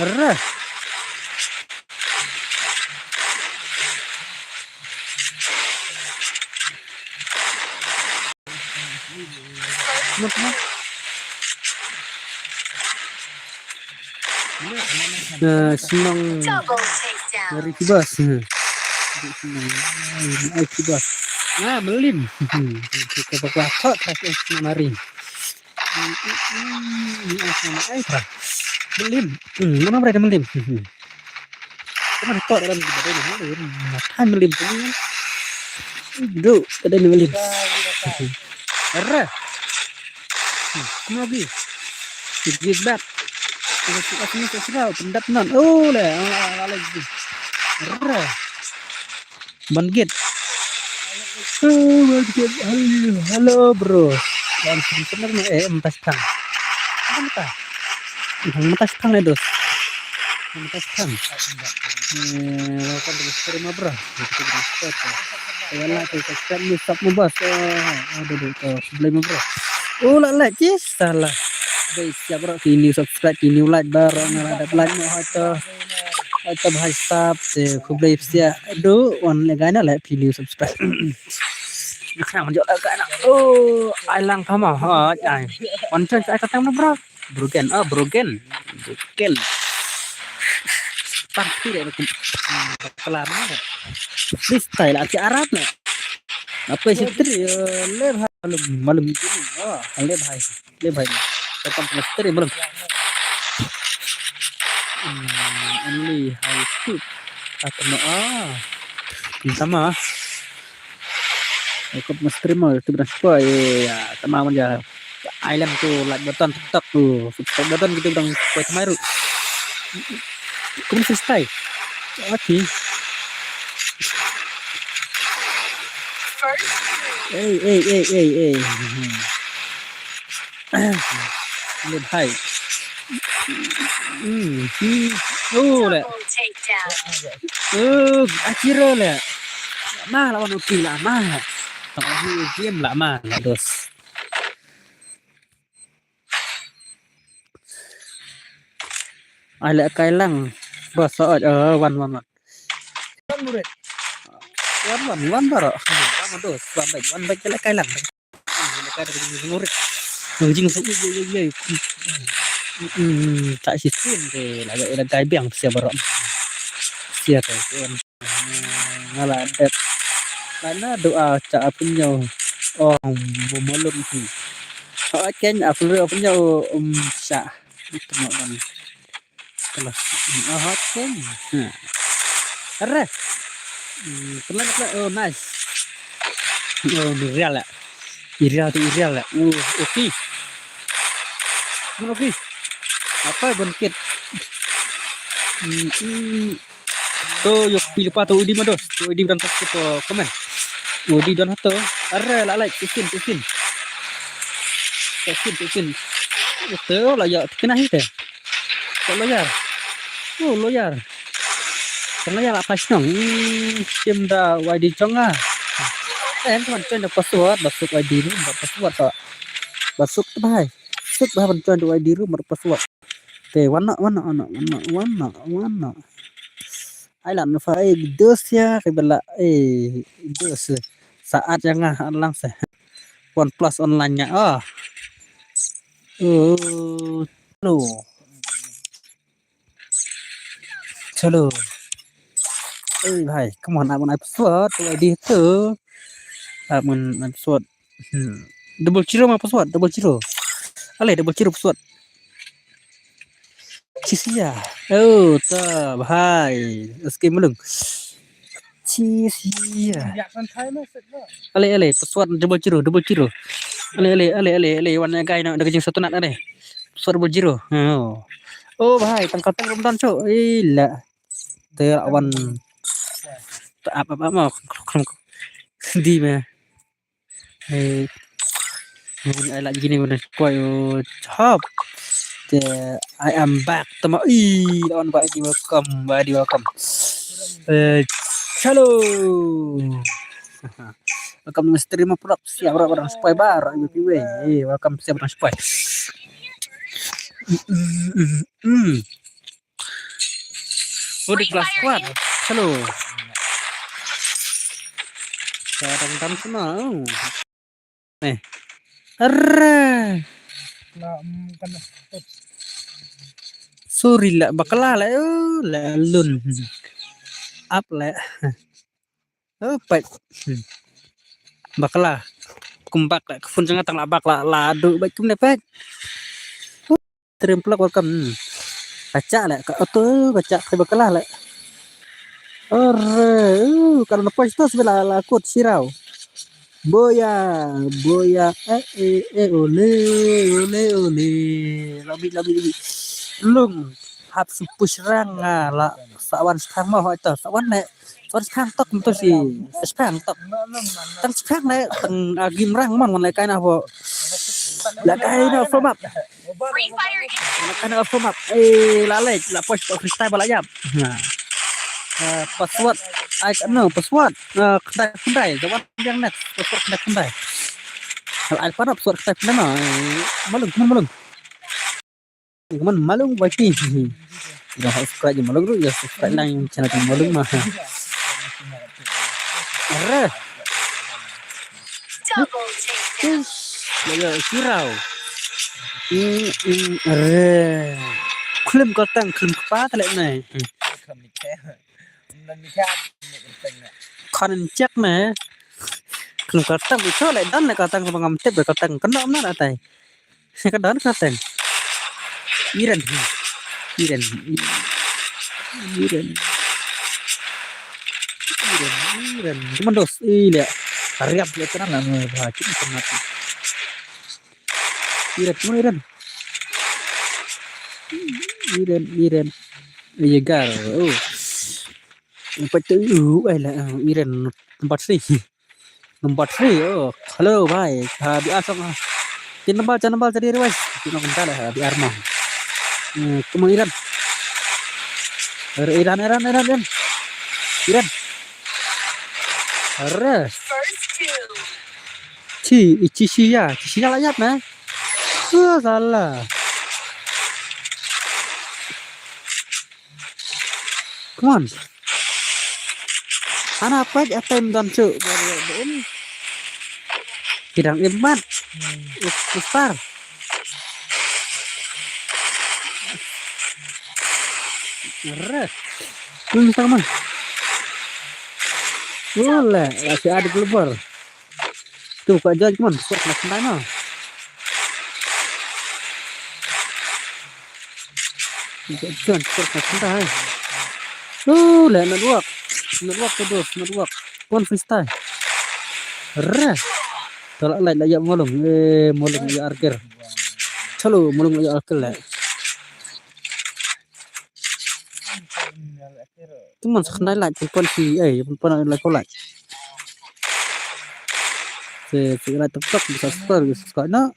A: Arah. Kenapa? Senang
D: Double takedown.
A: dari kibas. Kibas. Nah, melim. Kita berkelakot kasih kemarin. Melim. Mana berada melim? Mana tok dalam badan ini? Makan melim ini. Duduk ada melim. Arah. Kenapa? Give back. Kita suka pendat non. Oh lah, lagi. Arah. Bangkit. Halo bro. Dan sebenarnya empas tang. Apa? Empas tang itu. Empas tang. Lakukan dengan terima bro. Kita beristirahat. Saya nak kita misap membas. Aduh, sebelum bro. Oh lah, salah. Guys, siap bro, kini subscribe, kini like bareng ada like mau atau भाई साहब से खूब लाइफ से दो वन लगाना ले kini subscribe. Nak lanjut lagi nak. Oh, ailang kamu ha, ai. One chance ai kata bro. Broken, broken. Pasti deh kelar mana. Freestyle aci Arab nih. Apa sih tri le malam ini. Le भाई. Tekan semester belum. Only high school. Atau sama. Ikut streamer itu berapa ya sama aja. Island tuh like button TikTok tuh. Subscribe button gitu bilang buat kemarin. Kamu freestyle. Oke. Lihat hai. Lah.
D: Double takedown.
A: Akhirnya lah. Mah lawan Uki lah mah. Tengah game lah mah dos. Ai lại cái lăng bờ sợ one
C: murid.
A: one bờ rồi one dos one baik lại cái lăng cái murid jing sẽ tại system thì lại gọi là cái biển xe bờ rộng xe rồi là đẹp karena doa cak punya belum sih kan aku punya sa itu mau kelas kan arre pernah nice real lah oke apa bangkit tuh yuk pilih patu udi mados tuh udi berangkat ke komen udi dan hato arre la like tikin itu lah ya kena hit loyar apa sih nong sim da wadi chonga teman cuan password masuk wadi room password tak masuk bahai bantuan wadi room password teh warna Island phải dos ya kebela dos saat yang langsung OnePlus online nya chalo भाई come on abang password di itu abang password double zero password ale double zero password Cisia ta भाई उसके मालूम Cisia ale password double zero ale warna guy nak dekat satu nak ada password double zero भाई tangkatan Ramadan cok gila terawan apa mau di mah ini lagi gini bener koi chop I am back tama lawan badi welcome halo welcome stream prop siap orang spy bar welcome siap orang spy di kelas squad halo kadang semua arre sorry lah bakal lah lun up lah baik bakal lah kumbak lah kefun jangan tang labak lah ladu baik kum dapat terima welcome baca lah ke auto baca ke bakal lah karena pas itu sebelah lakut sirau boya ole labi lung hap push rang la sawan sama itu sawan sekarang tok betul sih sekarang tok tang sekarang tang agim rang mon lai kai na bo la kai na from up
D: Free Fire India.
A: kai na from up lalai la push freestyle balajap password password kedai zaman yang net password kedai kalau iPhone password kedai mana malum Cuman malung bagi. Udah subscribe je malung tu ya subscribe lang yung channel ng malung mah. Arre,
D: Double takedown.
A: laga sirau. Arre. Klim kotang klim kepa telek nai.
C: Không đi khe. Nên đi khe một tình này.
A: Kon cek nai. Klim kotang itu lek dan lek kotang pangam tep lek kotang kena mana atai. Ka dan kotang. Iren. Iren. Iren. Iren. Cuman dos. Iya. Riap dia terang lah ngehacim mati. Iren, cuma Iren. Iren. Iya gar. Oh. Empat tu lah Iren tempat free. Tempat free. Oh, halo bhai. Biar sama. Jangan nambal tadi riwayat. Kita kental lah biar mah. Cuma Iren. Iren. Iren. Arre.
D: First two.
A: Cia layap nah. Salah. Come on. Anak apa aja time dan cu. Bidang imat. Besar. Arre. Belum sama. Boleh, masih ada keluar. Tuh Pak Jalan cuman buat makan mana? Jangan buat makan dah. Lah network terus network. Pon freestyle. Reh. Tolak layak mulung. Mulung ya arker. Chalo mulung ya arker lah. Cuman sekenai lah pon si pon lah kolak. Segera tepat bisa skor nah.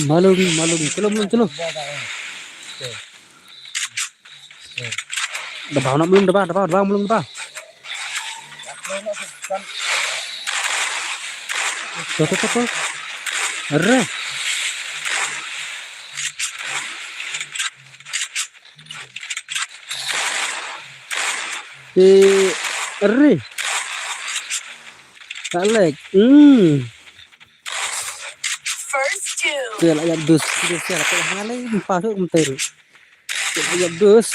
A: Malung chalo. Đập nó belum đập belum đập. Tuh. Arre. Arre. Salek.
D: First two.
A: Dia lah yang dus ya apa halai pasuk mentir. Dia dus.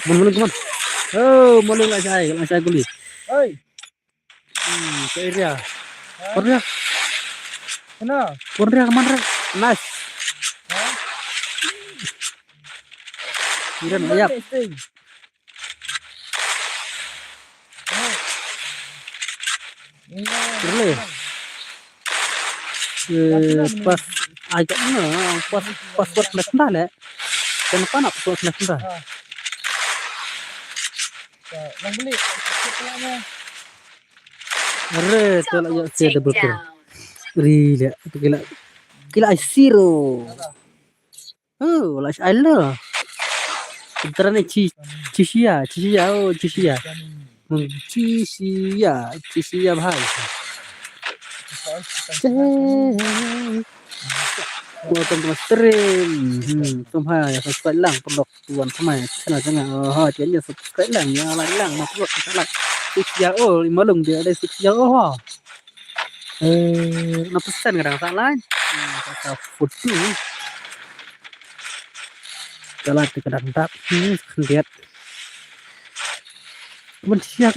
A: Mulung teman. Oh, mulung lah saya guli.
C: Oi,
A: Ke area. Korea.
C: kenapa?
A: Korea kemana? Nice. Iren ayap. Boleh. Pas ajaknya pas buat dah lah. Kenapa nak buat dah?
C: Yang beli setelahnya.
A: Arre, tu lah
D: Double
A: saya double kill.
D: takedown.
A: Gila zero. Oh, lah I love. Antara ni Cisia. Cisia bhai. Welcome to stream. Tumha ya subscribe lang pendok tuan semai. Channel jangan jangan subscribe lang ya lang masuk ke like. 6 year old malung dia ada 6 year old. Nó persen kadang salah. Kata foto. Kalau kadang tak lihat. Manusia.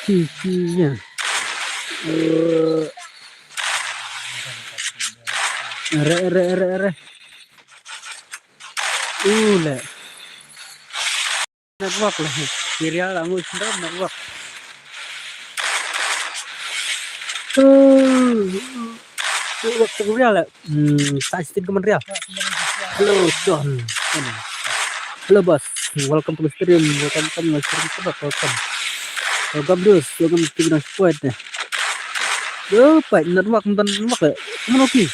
A: Cikinya. Re. Ule. Network lah. Kiriya lang mo sila network. Network lah. Sa Steam kementerian. Halo John. Hello bos, welcome to my stream. Welcome to my stream. Welcome. Welcome bros. Welcome to my squad. Yo, pak network ya. Mana oke?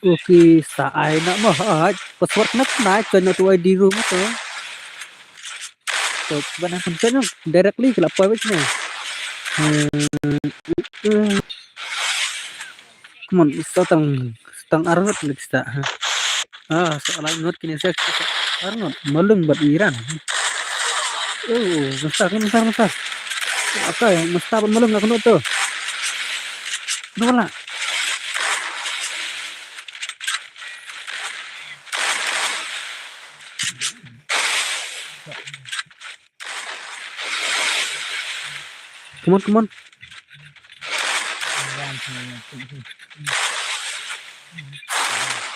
A: Oke, saya nak mah. Password nak naik ke tu ID room tu. So, mana pencetnya directly ke laptop ni. Come on, setang arnot lagi sta. Soalan ngot kini saya arnot malung buat Iran. Oh, besar. Apa ya? Mesti malung nak ngot tu. Nolak. Come on.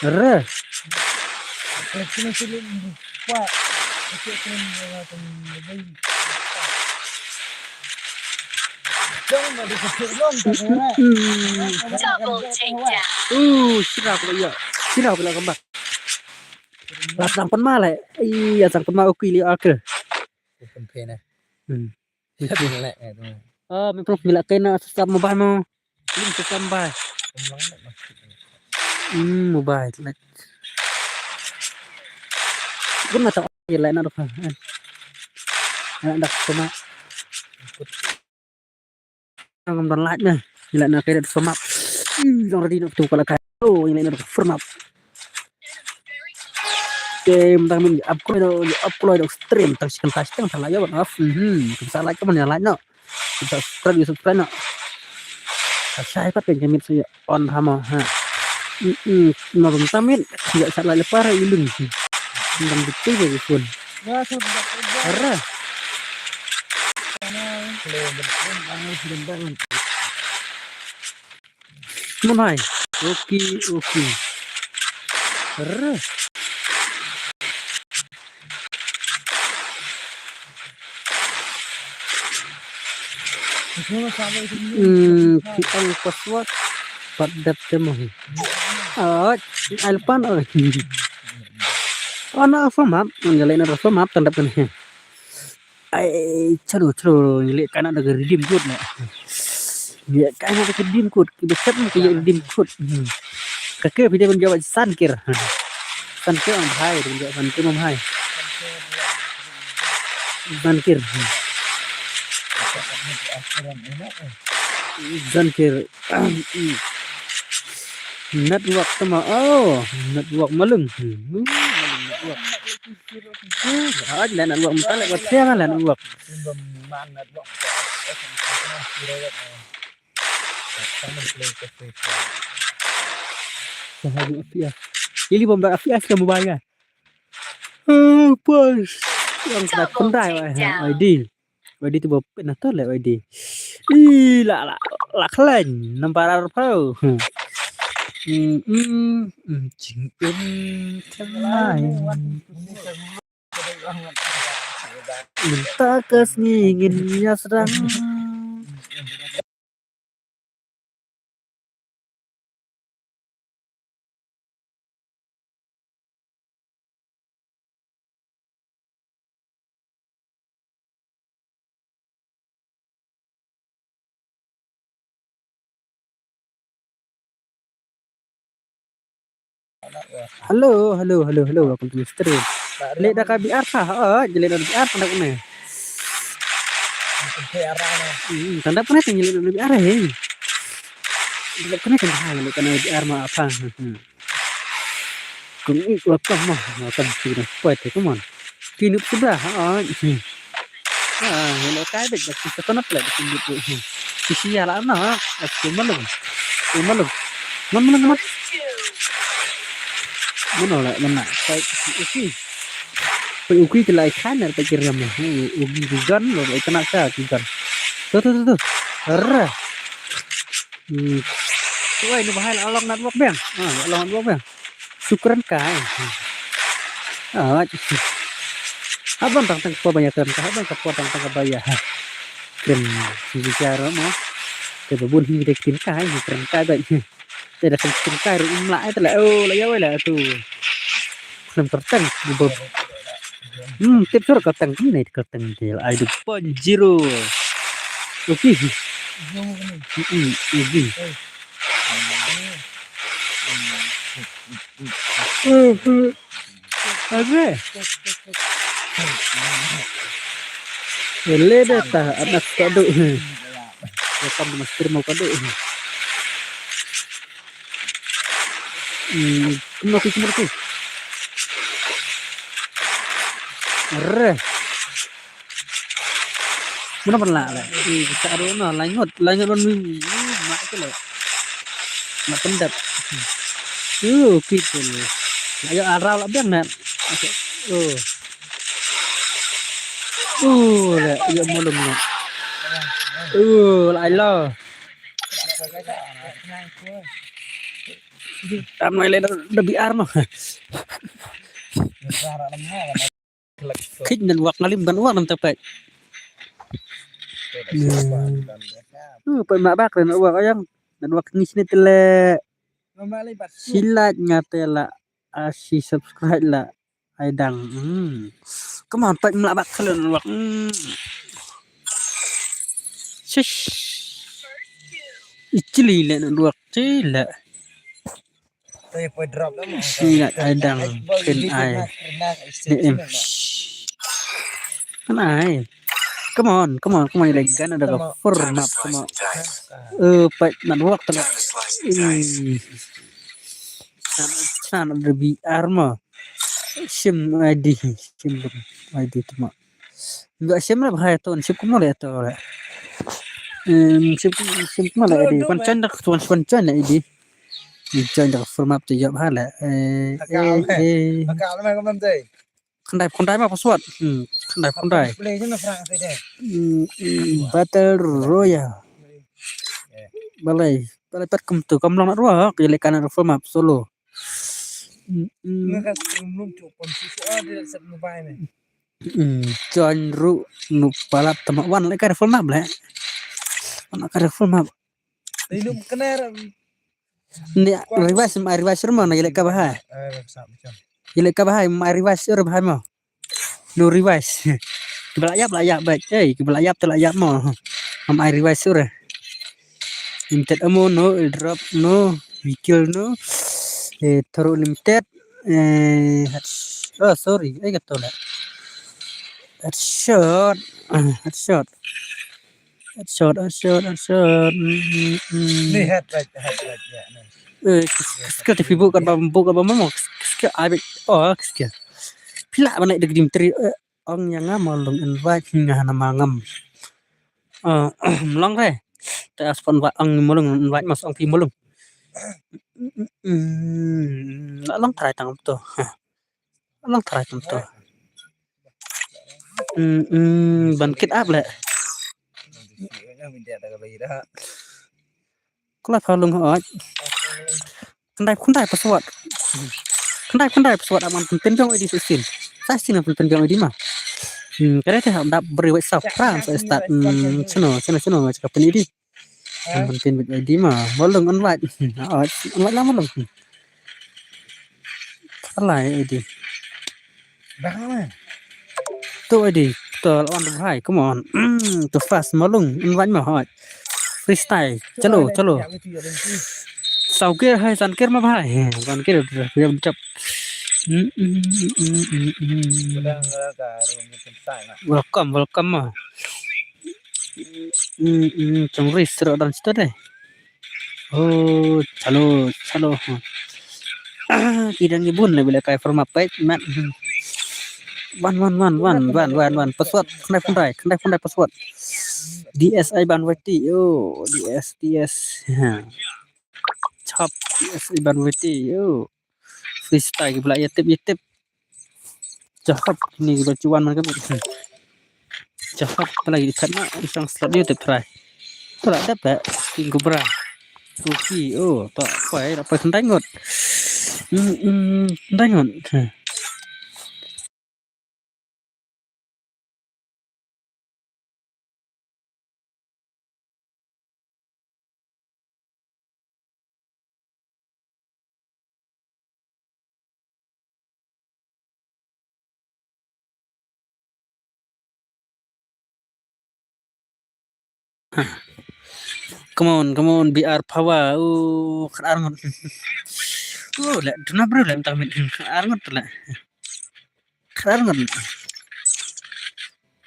A: Re.
D: Double takedown.
A: Sirap pula kembang. Lasang penmalai. Iya, sang penmal oke li akal.
C: Open pay na.
A: Hmm.
C: Tidak boleh tu.
A: Memang bila kena sesama mobile mo. Ini sesama. Mobile like. Pun nak tahu lain ada apa. Ada sama. Ang dan lain na. Bila nak kena sama. Yang ready nak tu kalau kaya. Oh, yang lain ada firm up. Game tang upload stream tang sekian tang laya buat off. Bisa like kamu yang lain no. Bisa subscribe no. Saya pat pengen saya on hama ha. Nonton tamin enggak salah lepar ilung. Tentang bukti bagi pun.
C: Ya, sudah.
A: Arah. Mulai. Oke. Arah. Kita password pada temu. Alpan Ana format, nyalain ada format tanda penuh. Cero nyalain kan ada redeem code nih. Ya kan ada redeem code, kita chat kayak redeem code. Kakek video menjawab sankir orang hai, menjawab sankir om hai. Sankir. Network sama network malung network network mutale buat siapa network ini bomba afias kamu bayar bos yang tak pendai ID tu bawa pernah tahu lah ID lah kalian nampak apa minta kesinginnya sedang Halo, welcome to stream. Jelek dah KBR kah? Jelek dah KBR tanda mana? Tanda mana yang jelek dah KBR hei? Jelek kena jelek kena KBR mah apa? Kung itu apa mah? Makan sini, kuat come on. Kini sudah, hello kai dah kita tonat lah di sini tu. Kisia lah na, malum. Mana? Mana lah mana kayak uki ke lai kan ada kiram uki gan lo itu nak saya gan tuh arah tuh ini bahaya Allah network bang Allah network bang syukuran kai abang tang banyak kan abang tang bayar kan bicara mah kebun hidup tim kai keren kai baik. Đây là không kai rồi lại là là tu film kerteng bubur tip sur kerteng ini kerteng dia ada Pajero oke ini ada Ele data anak kado ya kamu master mau kado kamu aku cuma tuh re mana pernah lah kita ada mana lanjut on mak itu loh mak pendat gitu loh ayo arah lah biar nak lah ayo mulung nak lại lo tam này lên nó bị ar mà khích nên hoặc ngalim ban uang nam tapet pai mak bak dan uang ayang dan wak ni sini tele silat ngatela asi subscribe lah aidang come on pai mak bak kalian wak shish ichili le nan wak cila silat aidang ken ai em kan ai come on like kan ada format sama pai nan wak tele sana ada biar mah sim ID sim ID tu mah enggak sim lah bahaya tuh sim kumul ya tuh sim kumul ID pancen dak pancen ID pancen dak format tu jawab hala kandai mah password kandai battle royale balai pat kum tu kam long nak ruak jadi kanan format solo John Ru nu palap tamak wan lek ada full map lah. Anak ada full map. Ni revise rumah na lek kabah. Lek kabah mai revise rumah mah. Nu revise. Belayap baik. Belayap telayap mah. Mai revise sur. Limited ammo no drop no vehicle no. Through limited sorry kata lah. Headshot.
C: Ni head right ya.
A: Skill TV bukan mau skill abik skill pila mana deg dimteri ong yang malung invite hingga nama ngam melong re ta aspon wa ong mulung invite mas ong pi mulung long try tang to long try tang to bangkit up le kelap halung hot kendai pesawat aman penting jong di sistem saya sih nak penting jong di mah karena saya hendak beri WhatsApp perang saya start channel macam apa ni di penting di mah malung invite lah malung kalah di tu di tu lawan hai come on tu fast malung invite mah hot freestyle chalo sau kia hai san kia mà phải san kia được việc chập welcome mà trong restore dan situ deh chalo kidang ibun lah bila kai format baik mat one password kendai password DSI banwati DS chop DSI banwati freestyle pula ya tip cakap ni bacuan mereka cakap lagi karena isang slot YouTube try tak dapat tinggu berah rugi tak apa dapat kendangot kendangot come on, BR power. Kelar ngot. Lek duna bro lek tamit. Kelar ngot lek. Kelar ngot.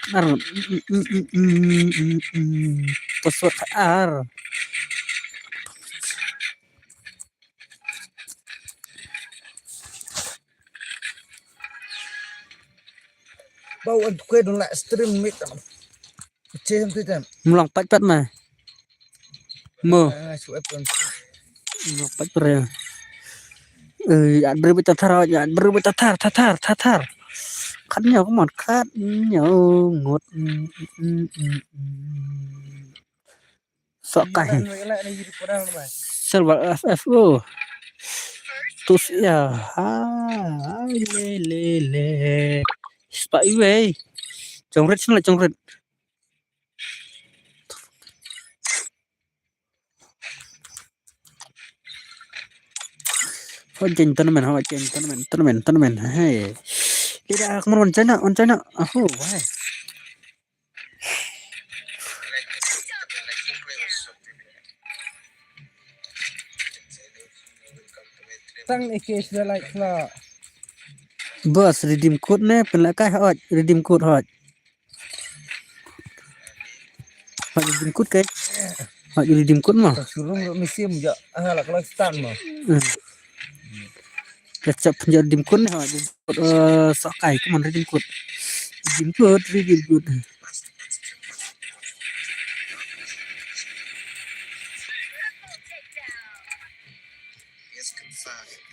A: Kelar ngot. Pesawat kelar.
C: Bau anh quê đừng lại stream mít chơi tôi chẳng
A: Mulang pat mah. Mo.
C: suy pun
A: Mulang pat per. Berbeda tatar. Khát nhau có một khát nhau ngột sợ cảnh
C: lại này gì cũng đang mà
A: server FFO tu sia le spy way trong rất là trong rất họ chỉnh tournament hay đi ra không on China why
C: tăng EKS lại là
A: bus redeem code nè pen lại cái họ redeem code họ redeem code cái họ redeem code mà
C: suruh lo museum ya là kalau stand mà
A: Kecap redeem code họ sok kai cái món redeem code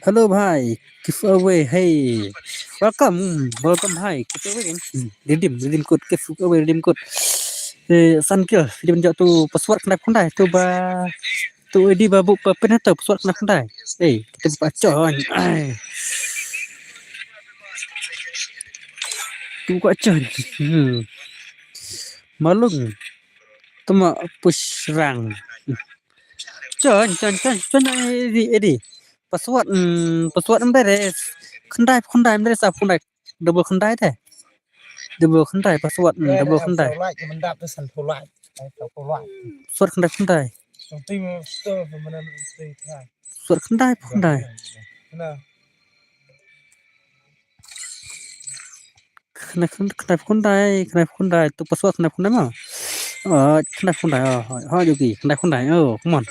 A: Hello bhai, giveaway, hey, welcome bhai, giveaway, redeem code, giveaway, redeem code, san kia, dia menjawab tu password kena kondai, tu tu di babu penetor password kena kondai, kita buka coy, tu buka coy, malung, tu mak push rang, coy, ini. Password em đây khundai em đây sao khundai double khundai thế double khundai password double khundai
C: lại mình đạp tới sân phô lại
A: password khundai
C: trong team store của mình là thay
A: password khundai khundai tu password khundai mà khundai hỏi gì khundai come on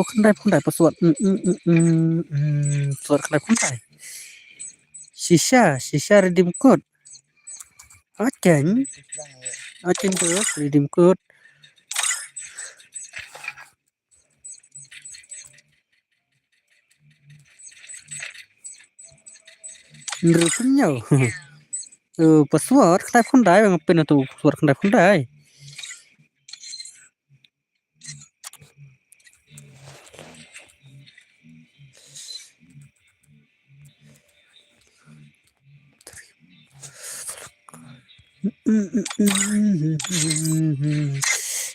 A: khundai password password khundai shisha redeem code chỉnh được redeem code rồi cũng nhau password khundai bằng pin tu password khundai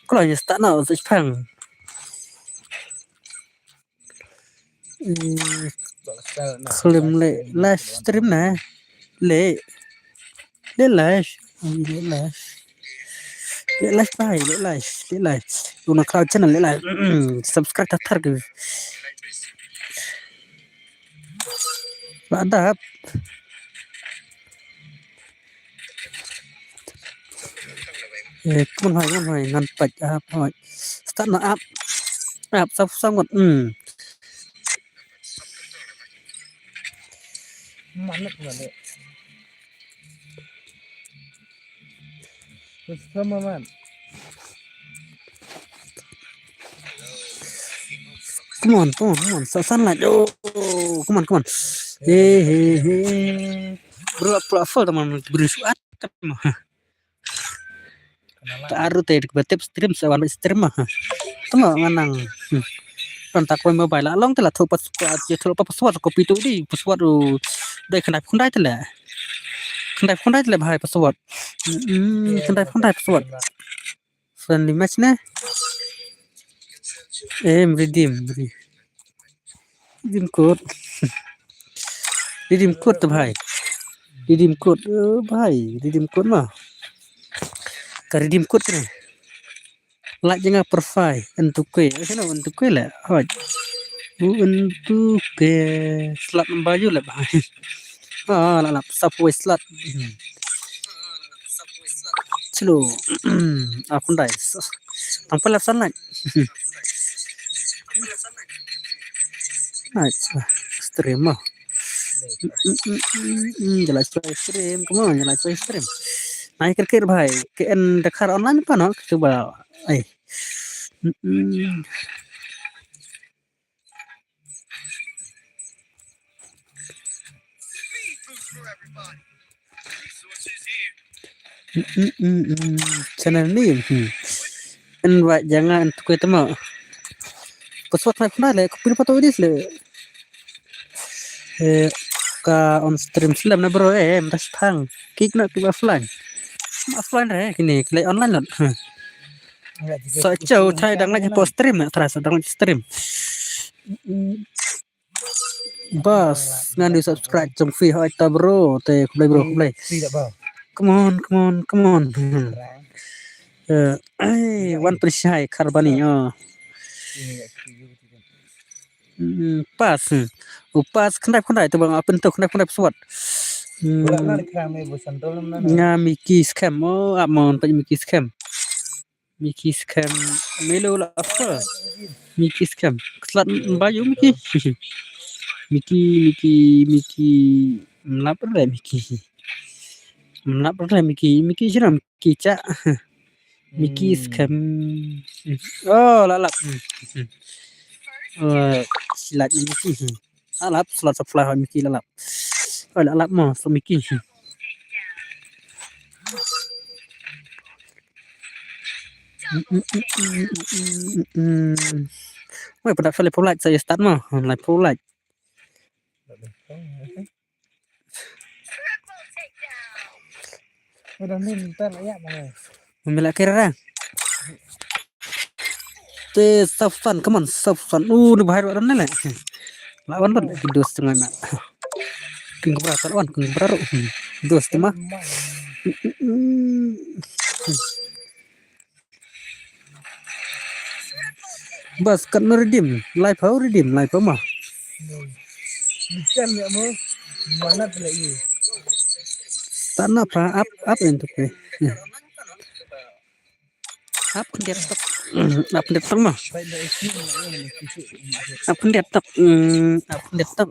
A: Kalau ya start nào sẽ phẳng Klim lệ livestream nè lệ live bài lệ live tụi nó cloud channel lệ live subscribe thật kìa bạn đáp con hỏi ngăn bạch hỏi start nó áp xong một
C: mắn được rồi đấy come on
A: sẵn lại come on bro full teman berusuat taruh teh batip stream sewan stream mah tengok nganang kontak quay mobile lah long telah thu password copy tu di password đây khăn đai telah bahai password khăn đai password friendly match nè redeem code tu bhai redeem code mà cái redeem code này Like jangan profile untuk ke, sana untuk ke lah. Hot. Untuk ke slot baju lah bang. Lah subway slot. Slow. Aku dah. Tanpa lah sunlight. Acha, stream mah. Jelas stream, come on, jelas stream. Naik kir bhai, KN dekhar online pa no? Coba. Channel ni. Invite jangan untuk itu mah. Password mai pernah le, kupin pato dis le. Ka on stream slam na bro tas thang. Kik nak ke offline. Offline re kini, play online lot. So jauh try dang lagi post stream nak terasa dang lagi stream. Bas, ngan di subscribe jom free hoi ta bro, te play bro play. Come on. One percent karbani pas kenapa itu bang apa tuh kenapa pesawat Mickey scam amon pak Mickey scam melo lah apa Mickey scam keselat baju Mickey melapor lah Mickey jeram kicak Mickey scam lalap silat Mickey lalap slot supply Mickey lalap lalap mah so Mickey pada file polite saya start mah online polite membela kira te safan come on safan di bahaya orang lah lawan kan dos dengan nak king berapa lawan king berapa dos mah bas kan redeem live mah
C: Bukan ya mau mana lagi
A: tanah apa untuk apa dia stop mah apa dia stop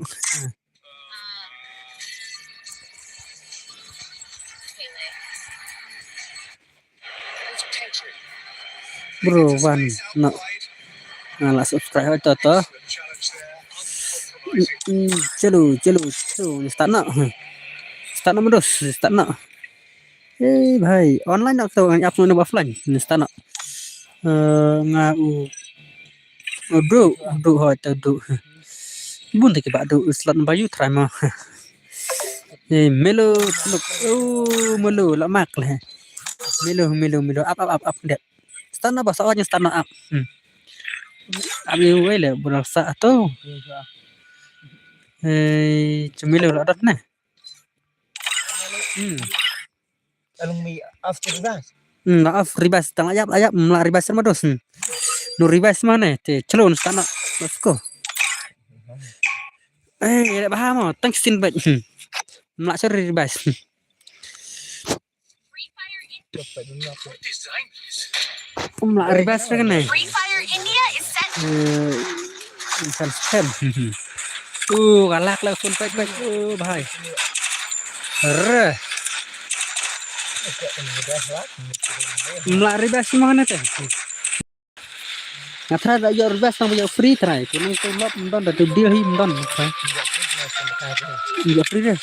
A: bro one no lah subscribe to chalo start na terus start na bhai online nak tahu apa mana offline start na ngau do hoi ta do bun te ba do slot baju try ma melo look melo la mak le melo up dia start na ba soalnya start na up abi wele berasa tu cemilo lah dah nah
C: Alung mi after that
A: maaf ribas tang ayap mla ribas sama dos nu ribas mana te celon stana let's go ya paham thanks tin bat mla seri ribas mla ribas kan nih
D: Free Fire India is set.
A: insan scam galak lah phone baik bahai mla ribas mana teh ngatra da yo ribas tang yo free try kunang tu lot mdon da tu deal hi mdon yo free deh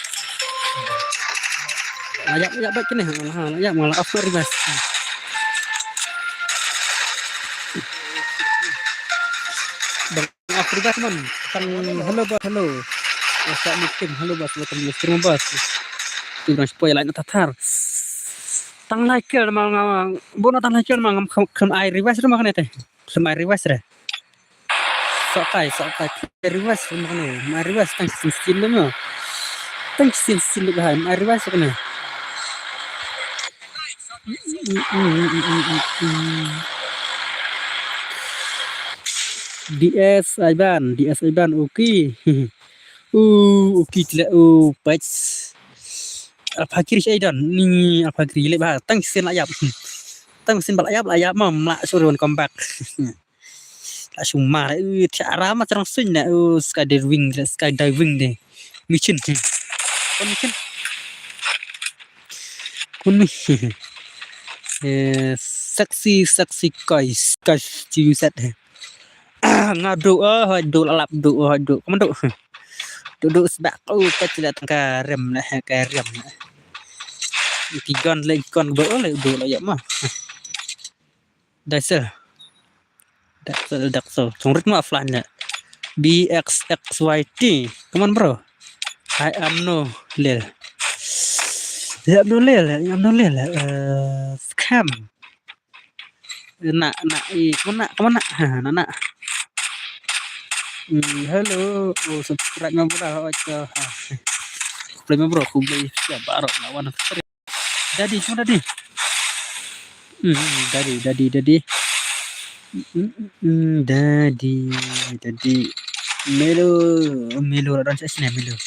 A: ayap baik kene ayap malah offer ribas Afrika teman kan halo Asa miskin halo bas buat miskin bas itu spoil lain tatar tang naikil mang bona tang naikil mang kem air riwas rumah kan teh kem air riwas re sokai riwas rumah kan air riwas tang sin mah tang sin bahan air riwas kan DS Aiban oke. Oke gila patch. Apa kiri Aidan ni apa kiri lebar tang sen layap. Tang sen layap mam la suruh comeback. Tak cuma cara macam sen na skydiving deh. Mission. Kun mission. Saksi guys ciuset. Ngadu do lap do kamu do. Duduk sebab kecil datang karem lah karem. Tigon lagi kon boleh do lah ya mah. Dasel. Songrit mah offline ya. BXXYT. Come on bro. I am no lil. Scam. Nak kemana? Halo, subscribe bro. Subscribe bro, aku beli siap barok lawan Dadi, cuma Dadi. Dadi. Dadi. Melo, orang saya Melo.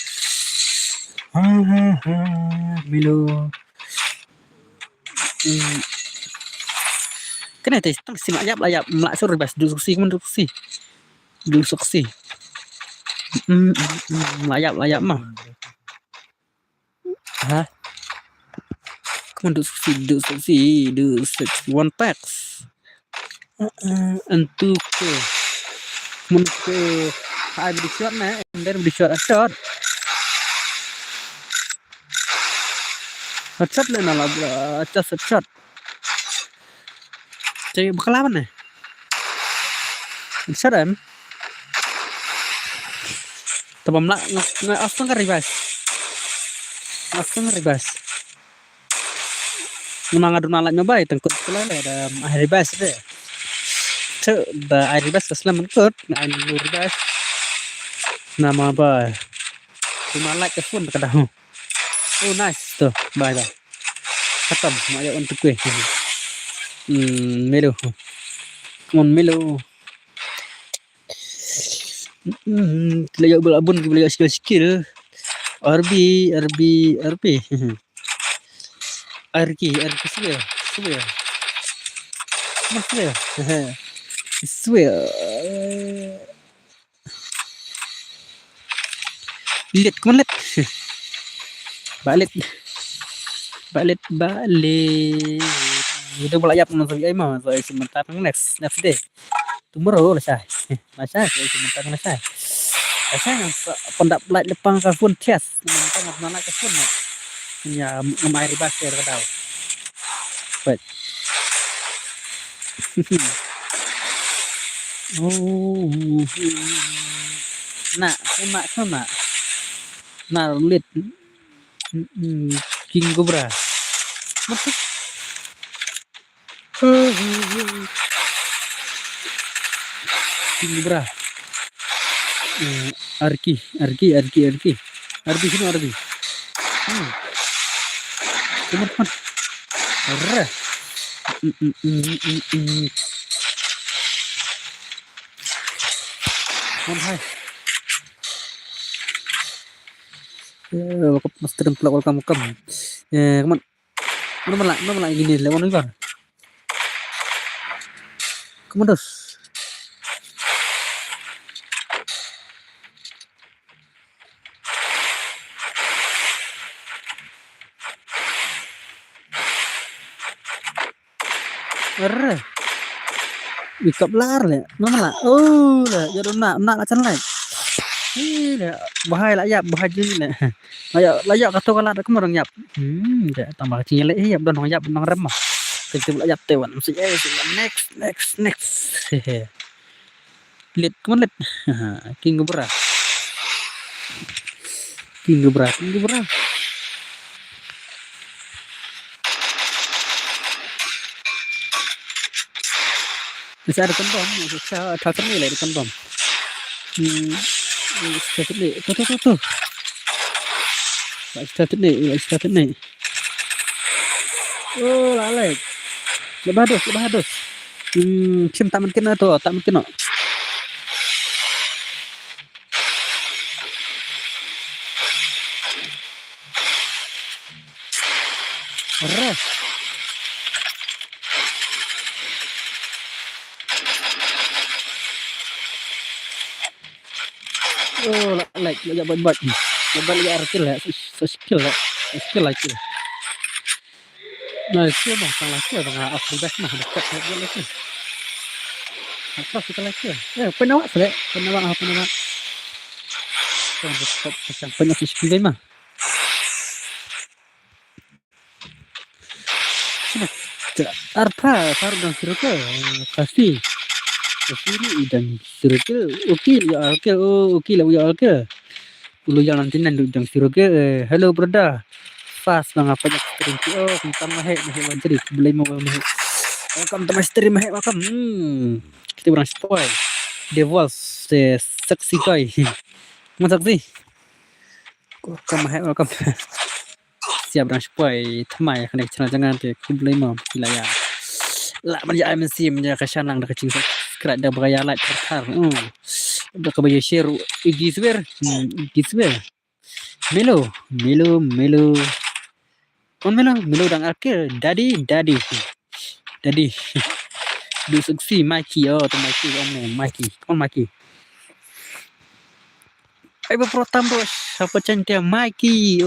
A: Melo. Kena tes tang simak layap melak sur bas duduk suksi. Layap mah. Hah? Duduk suksi. One packs. Untuk I beri shot na, and then beri shot. Shot le na lah, shot. Jadi bakal apa nih? Shot em. Tabam lah, nggak asal kan ribas. Memang ada nalat nyoba itu tengkut sekolah le ada ribas deh. Tuh, ribas keselam mengkut, nggak ribas. Nama apa? Cuma like ke phone kadang. Oh nice tuh, bye. Khatam, ayo untuk gue. Melo. Come on Melo. Belajar belabun, belajar skill. RB. RG swear. Lihat, come on lihat. Balik. Udah mulai up nonton mah, so sebentar next day. Tomorrow lah saya sebentar lah saya. Saya pendak light lepang ke phone test, mentang mana ke phone. Ya, main ribas ya kadang. But. Nak. Nah, lihat. King Cobra. King Cobra. Arki. Arbi sini Arbi. Teman. Arre. Hai. Master pelak kamu. Mana gini lewat nih kan. Kamu terus. Arre. Wikap lar le. Mana lah. Oh, jadi nak macam lain. Iya, bahaya lah ya, bahaya ni lah. Layak kata kalau ada kemarin yap. Tambah kecil lagi yap dan yap nang remah. Kita pula yap tewan. Next. Lihat kemana lihat. King Cobra. Bisa ada kondom, bisa tak ni lah ada kondom. Tuh. Start ni. Oh, lalai. Lebih hadus. Tak mungkin. Arre. Oh, like buat. Lebat lagi arkil ya. Skill ya. Skill lagi. Nah, skill bang, sang lagi bang. Aku best mah dekat lagi. Apa kita lagi? Penawak sih. Penawak. Yang banyak skill mah. Arpa, taruh dan circle kasih ini dan circle oke lah ya oke ulu yang nanti nanti dan circle hello brother fast bang apa yang stream tentang mahek wajib beli mau mahek welcome to my stream mahek welcome kita orang spoil the walls the sexy guy masa sih welcome mahek welcome siap orang spoil thamai kena channel jangan te beli mau wilayah lah menjadi MC menjadi kesanang dah kecil sekerat dah beraya like tertar dah kebaya share igi swear melo on melo dang akhir daddy du seksi Mikey tu Mikey on Mikey ai berprotam bos siapa cantik Mikey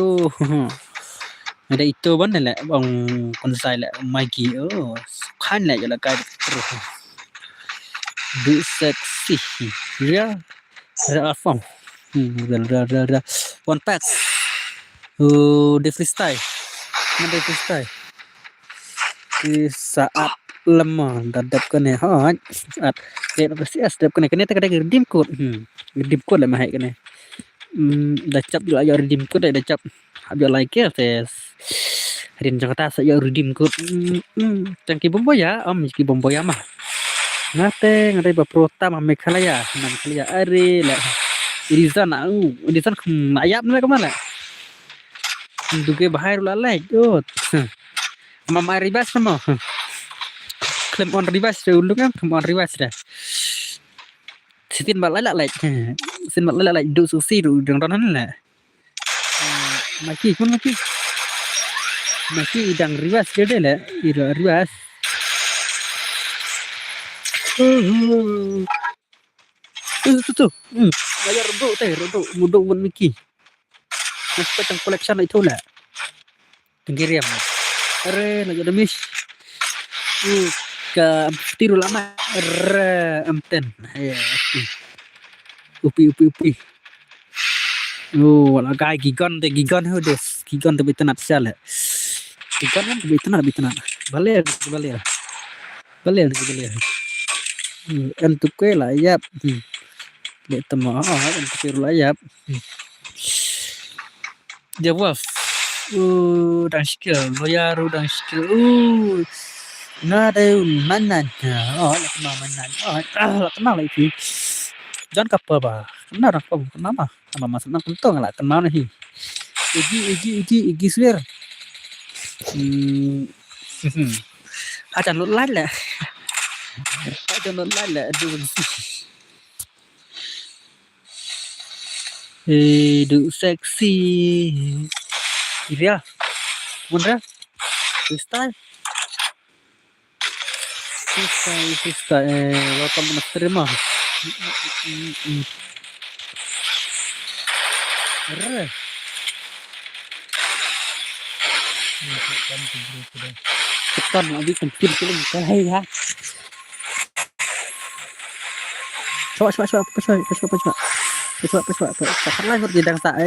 A: ada itu mana lah bang konsai lah Mikey kan lah jalan kaya terus du seksi ya ada apa ada one pack di freestyle di saat lemah dadap kene saat dia proses dadap kene tak ada redeem code lah mahai kene dah cap juga ya redeem code dah cap habis like ya tes Harin Jakarta saya redeem code cangki bomboya ki bomboya mah ngate baprota mah Meghalaya are lah Irizan ayam lah kemana duge bahaya lalai mama ribas sama klaim on ribas dulu kan klaim on ribas dah sitin balai lalai sin balai lalai du susi du dang donan lah maki idang ribas gede lah ribas tu bayar rodok mudok buat miki Mas tang collection itu lah pengirim are nak jadi miss ke tiru lama M10 ya upi wala gai gigan hodes gigan tapi tenat salah gigan kan tapi tenat balik untuk ke layap betemu untuk tiru layap jawab dan skill loyaru dan skill nada manan kenal lagi jangan kapal bah kenal kenapa sama masuk nang kentung lah kenal nih igi swear acan lut lain lah du seksi iya bener freestyle welcome to stream mah tekan lagi kecil kali ya coba lanjut gidang sak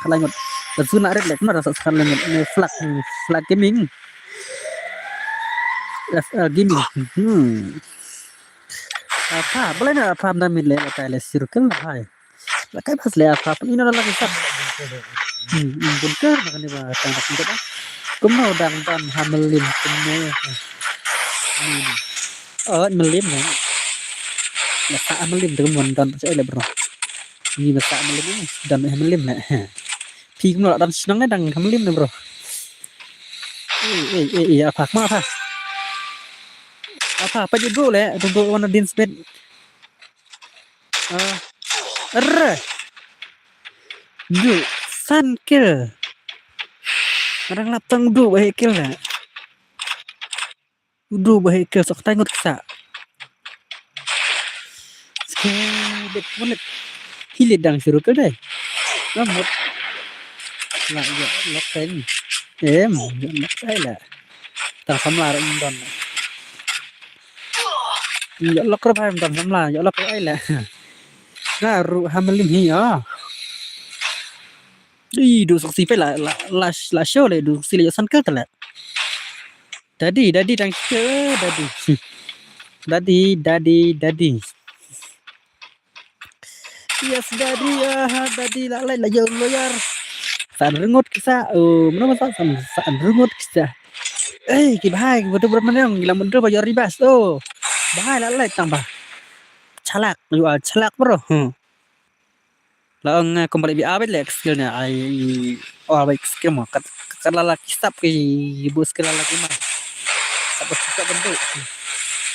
A: lanjut bersuna red like mana sak lanjut flag gaming apa boleh nak apa namanya le kayak circle hai lah kayak pas le apa ini adalah kisah bunker makanya bah tangkap kita kamu dang tan hamelin semua melim ya masa hamelin teman dan saya le bro ini masa hamelin dan hamelin lah pi cũng dan senang dang hamelin bro apa juga le untuk warna dance bed du san kill. Orang lapang du bahe kill lah. Du bahe kill sok tangut kisa. Sekali menit. Hilit dang suruh ke deh. Lamut. Lah ya lok ten. Em, lok sai lah. Tang samla rồi đòn. Dạ lok ra phải đòn samla, dạ lok ai là. Nah, ru hamalim hi ah. Đi du sok si phải là show le du si le san ke tala. Dadi đang chơi dadi. Yes dadi dadi lại là giờ lo yar. Saan rengot kisa. Mana masa saan rengot kisa. Bahaya betul-betul menang gila bener bayar ribas bahaya lah tambah calak jual calak bro lang kembali bi abet lek skillnya baik skill mah karena laki stop ke ibu skill lagi mah apa suka bentuk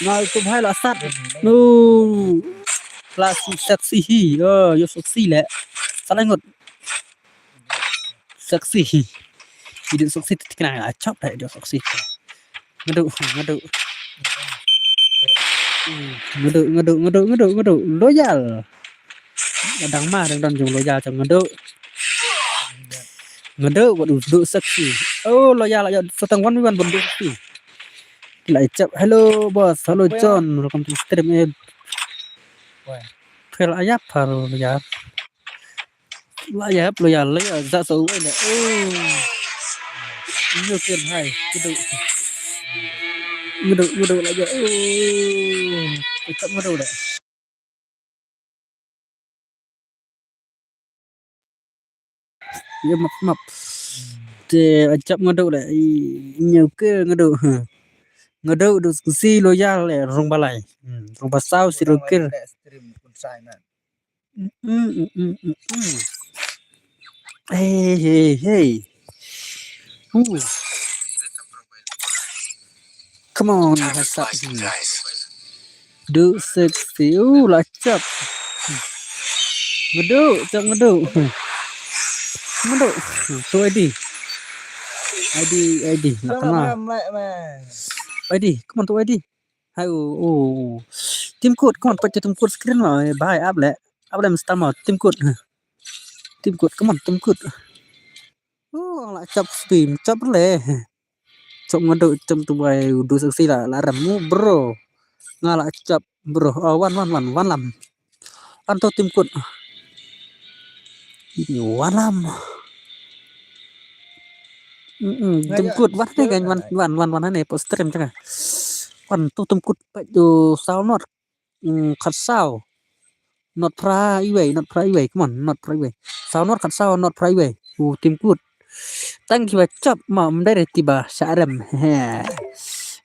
A: ngal tu bahaya lah sat lah saksi yo saksi lek salah ngot saksi hidup saksi kena acap dah dia saksi ngeduk loyal kadang mah đang dùng loyal trong ngeduk buat duduk saksi loyal aja setengah wan bentuk saksi lại chậm hello boss hello John welcome to stream fail ayap baru ya loyal ra số này nhiều tiền hay ngeduk lagi tetap ngeduk dah ya map te acap ngeduk dah nhiều ke ngeduk diskusi loyal rong balai rong basau si rokir hey come on hasap du seksi lacap ngeduk tu ID nak kenal ID come on tu ID hai tim code come on pakai tim code screen mah bahaya up le mesti mah tim code come on tim code lacap stream cap le cok ngeduk cem tu bay du seksi lah remu bro ngalak cap bro wan lam anto tim code ini walam tim code wan ni kan wan ni post stream chẳng wan tu tim code pak du sao not khat sao not private come on not private sao not khat sao not private tim code tang kiba cap mam dari tiba syarem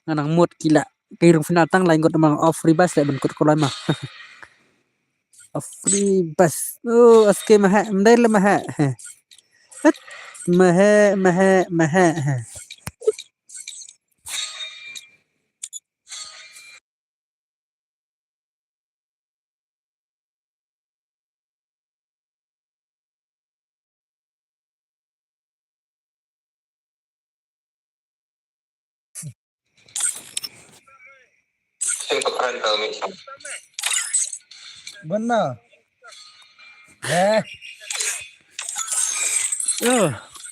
A: anang mood gila kirung final tang lain got mang off free bus le ben kot kolai mah off free bus aske mah mdai le mah
C: benar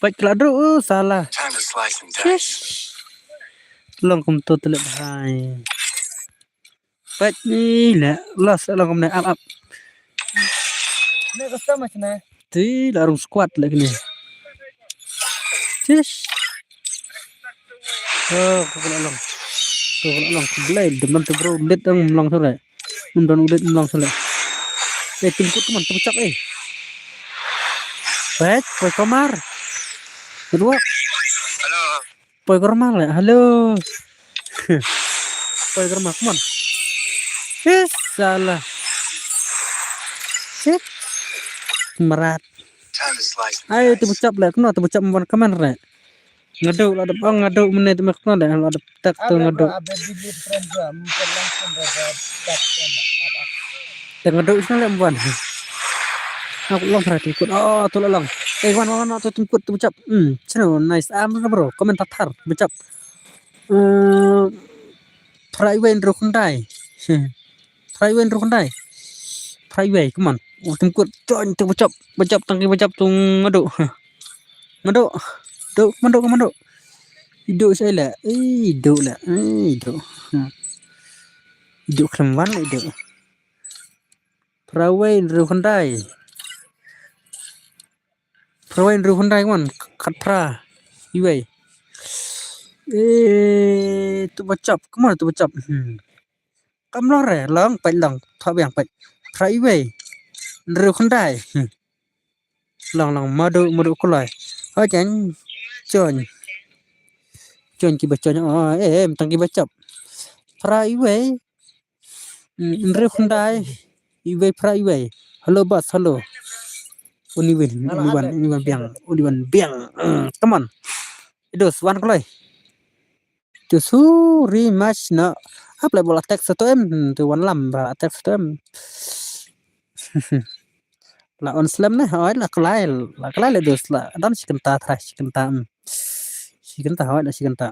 A: baik keladu salah
B: Time to slice and dice.
A: long kum tu telep hai baik ni lah los long kum up
C: ni kasta macam ni
A: ti larung squad lagi ni cis long blade demam tu bro ulit ang long sore undon ulit long sore tim kut teman tercap baik poi komar kedua
B: Halo.
A: poi komar lah halo poi komar come on salah sip merat
B: Time to slice and
A: ayo
B: dice.
A: tercap lah kena tercap mon kaman re ngaduk ada bang ngaduk menit mak dah ada tak tu ngaduk
C: ada bibit friend gua mungkin langsung dapat tak
A: ngaduk sana buan Aku ulang berarti ikut. Oh, tuh ulang. Wan tuh ikut tuh bacap. Cino nice. Bro, komentator bacap. Eh, Friway ro kundai. Friway ro kundai. Friway, come on. Tim ikut join tuh bacap tangki bacap tuh ngaduk. Ngaduk. Duk, manduk. Hidup saya lah. Hidup lah. Hidup. Hidup kelamaan lah hidup. Friway ro kundai. Friway ro kundai man. Katra. Highway. Tu bacap. Kemana tu bacap? Cam lo re, long pai long, thọ bèng pai. Freeway, rêu khăn đài. Long mơ đu có loài. Ở chán chọn kì bạch chọn em tăng kì bạch chập. Freeway, rêu khăn đài. Freeway. Hello bus, hello. Uniban biang. Come on. Itu swan có loài. Tu su rematch na. Áp lại bola text satu tu wan lam bola text satu là on slam này hỏi là cái là được là đón chỉ cần ta thôi chỉ cần ta hỏi là chỉ cần ta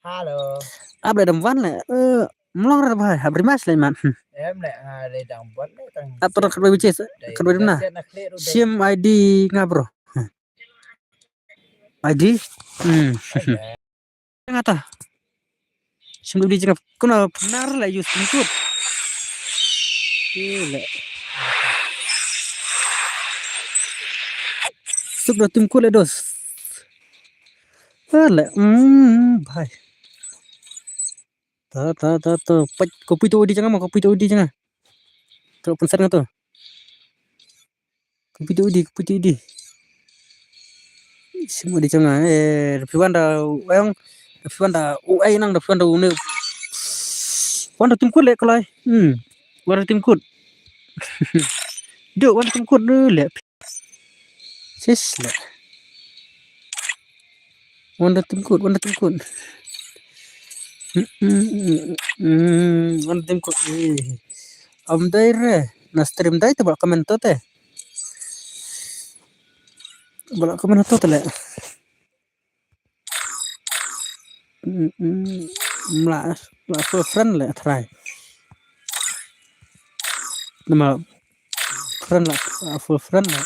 C: Halo,
A: áp lại đầm văn này mong ra bài habri mas lại mà
C: em lại để đồng vấn đấy tầng.
A: áp tôi cái bài chơi cái bài na sim ID nga bro ID nga ta sim ID jengap kuna benar lah use ikut gila sudah tim kule dos lại bài ta pach kopi tu di jangan kopi tu di jangan tu pesan nga tu kopi tu di semua di jangan Phiwan da ai nang da phiwan da une wan da tim kut le kalai wan da tim kut do wan da tim kut le sis le wan da tim kut wan da tim kut am dai re na stream dai te bal comment to te le la full friend le try nama friend la full friend le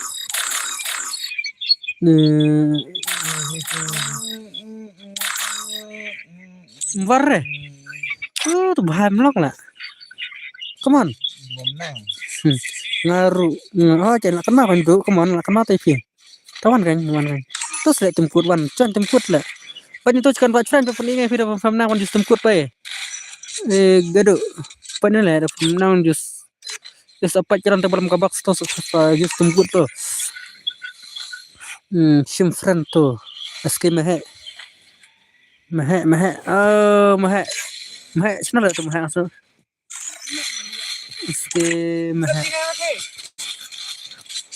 A: varre tu baham lok la come on
C: Menang.
A: ngaru jangan nak kena kan tu come on nak kena tapi tawan kan terus le tim kut wan chon tim kut le banyak tu kan friend pe pun ingai fi da fam na wan just tim kut pe gado pani le da fam na wan just apa jalan te balam kabak to just tim kut to sim friend to aske mehe sino le tu mehe aso aske mehe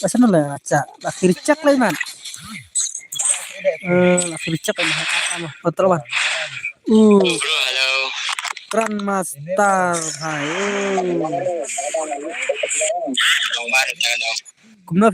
A: asal le acak akhir cak le man akhir cak le mehe apa betul man Grand Master hai kumna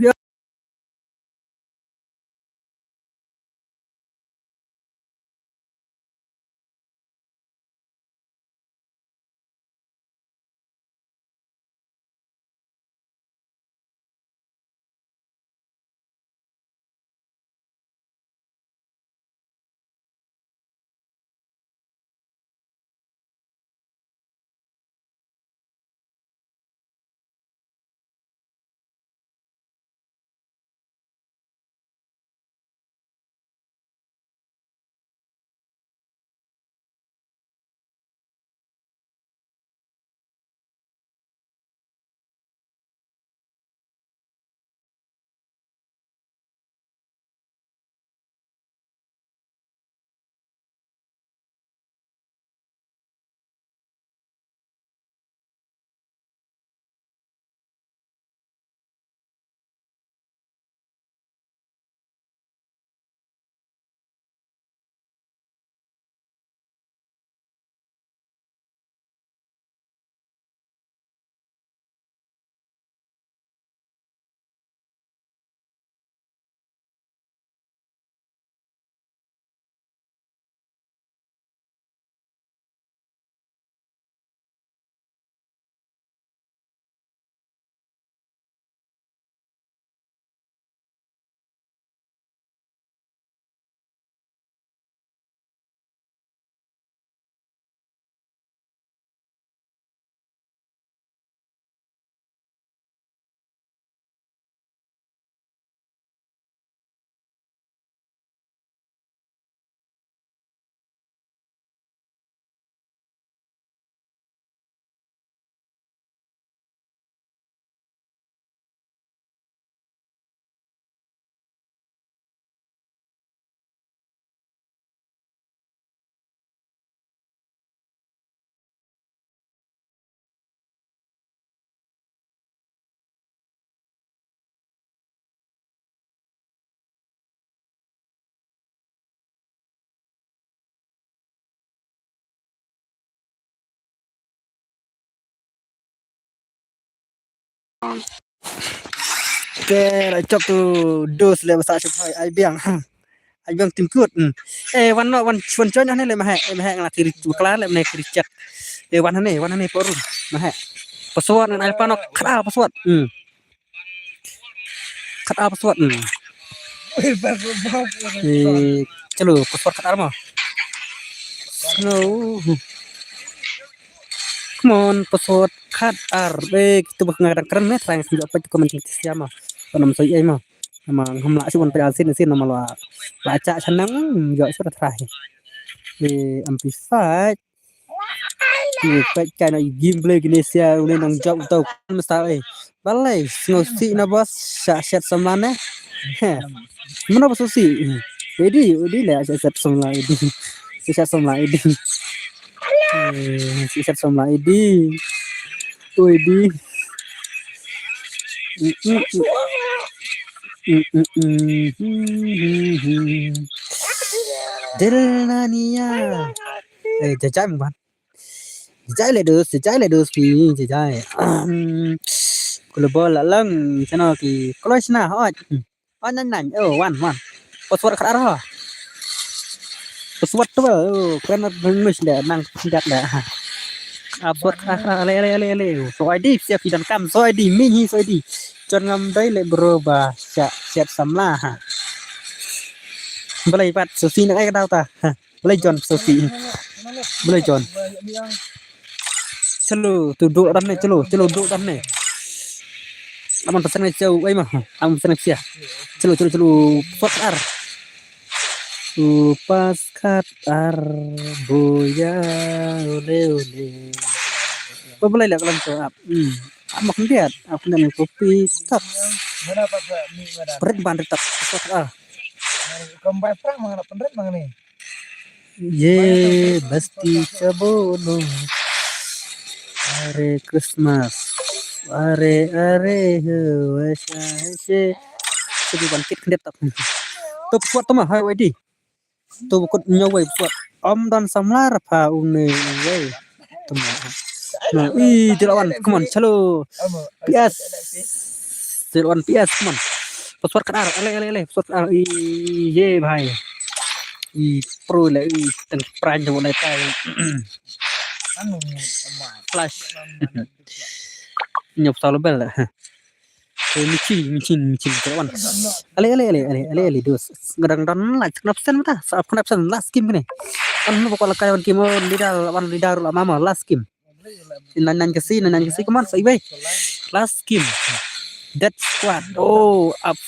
A: Oke, lại chọc tu dos le bahasa chụp hai ai biang tim kuat. Wan no wan chon này le mah ngala kiri kala le ne kiri chat. Wan ne porun mah. Pesawat nan alpa no kata pesawat. Kata pesawat. Chalo pesawat kata mah. No. Come on, pesawat kat kita bakal keren nih sayang sejak apa itu komen siapa nama saya mah nama hamla sih wan perasin sih nama laca senang juga sudah terakhir di amplified di pecah na gameplay gini sih udah nang jawab tau mesti balai ngosi na bos syat samane mana bos sih ini lah syat samla ini syat samla ini syat samla ini tuh ini Delania jajai mungkin jajai le dos pi jajai kalau bola lang chano ki close na hot nan wan password khar ha password tu kan ngus le nang tidak le password khar ale so ID siap dan kam so ID mini so ID chon ngam dai le berubah siap samla ha boleh pat sosi nak ai tau ta boleh John sosi boleh John chalo duduk dan ni chalo duduk dan ni aman pesan ni jauh ai mah am pesan sia chalo pakar pas katar boya ole boleh lah kalau tu amak lihat aku nak kopi tak berat banget tak pakar
C: Kembali perang mana pendet mana nih?
A: Ye basti cabono Are Christmas Are Wesha Jadi bangkit kendep tak Tu pesawat tu mah hai wedi Tu bukut nyawai pesawat Om dan samlar pa une wei Tu mah Nah dilawan come on chalo PS dilawan PS come on pesawat kadar ale pesawat ye bhai pro lại từng prime cho này tay flash nhập sao lebel lah micin kawan ale dos gadang dan lah kenapsen mata saat kenapsen last game ni kan pokok kawan kimo lidar mama last game nan kasi kaman sai bay last game that squad up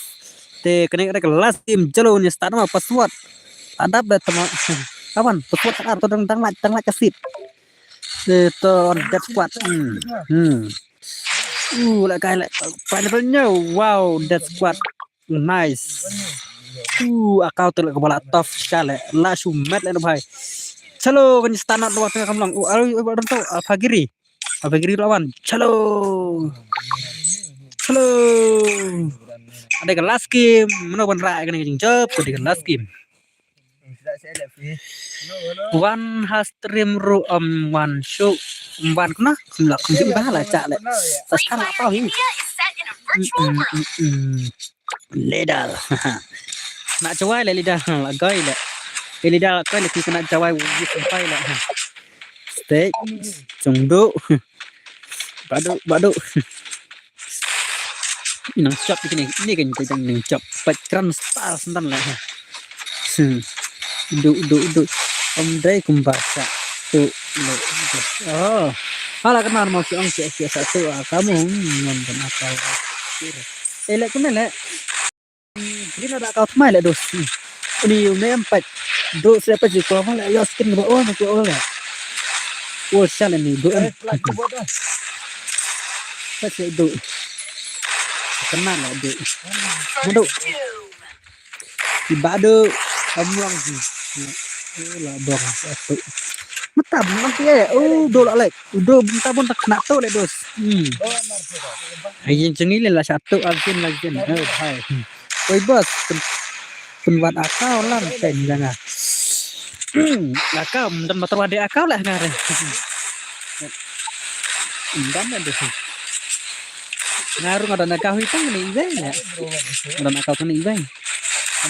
A: te kena last game jalo ni start mah password ada teman kawan pesawat atau tentang kasih itu that squad like pineapple-nya wow that squad nice akau tu kepala top sekali lah sumet lah bhai chalo kan standar dua tengah kamlang badan tu Alfagiri lawan chalo ada kan last game mana pun rai kan jengcep ada kan last game one has stream ru one show one kena lah kunjung lah cak le sekarang apa ini
D: India is set in a virtual world.
A: ledal nak cawai le lidah lagai le lidah kai le kena cawai wujud sampai le steak cungdu badu nang chop ini kan kita nang chop pecran style sentan le du om dai kumbaca tu hala kenal mau si ong si satu kamu nonton akal elek kenal ini ada akal mai le dos ini mempat do siapa sih kau malah ya skin ba oh le sal ni do pasti do kenal lah do ibadu kamuang lah dong satu mata nanti ya do lek do bentar pun tak kena tu le dos yang cengil lah satu alkin lagi hai oi bos penbuat akal lah kan jangan akal dan motor wadi akal lah ngare dan ada ngaruh ada nak kau itu ni ibang ya. Ada nak kau tu ni ibang.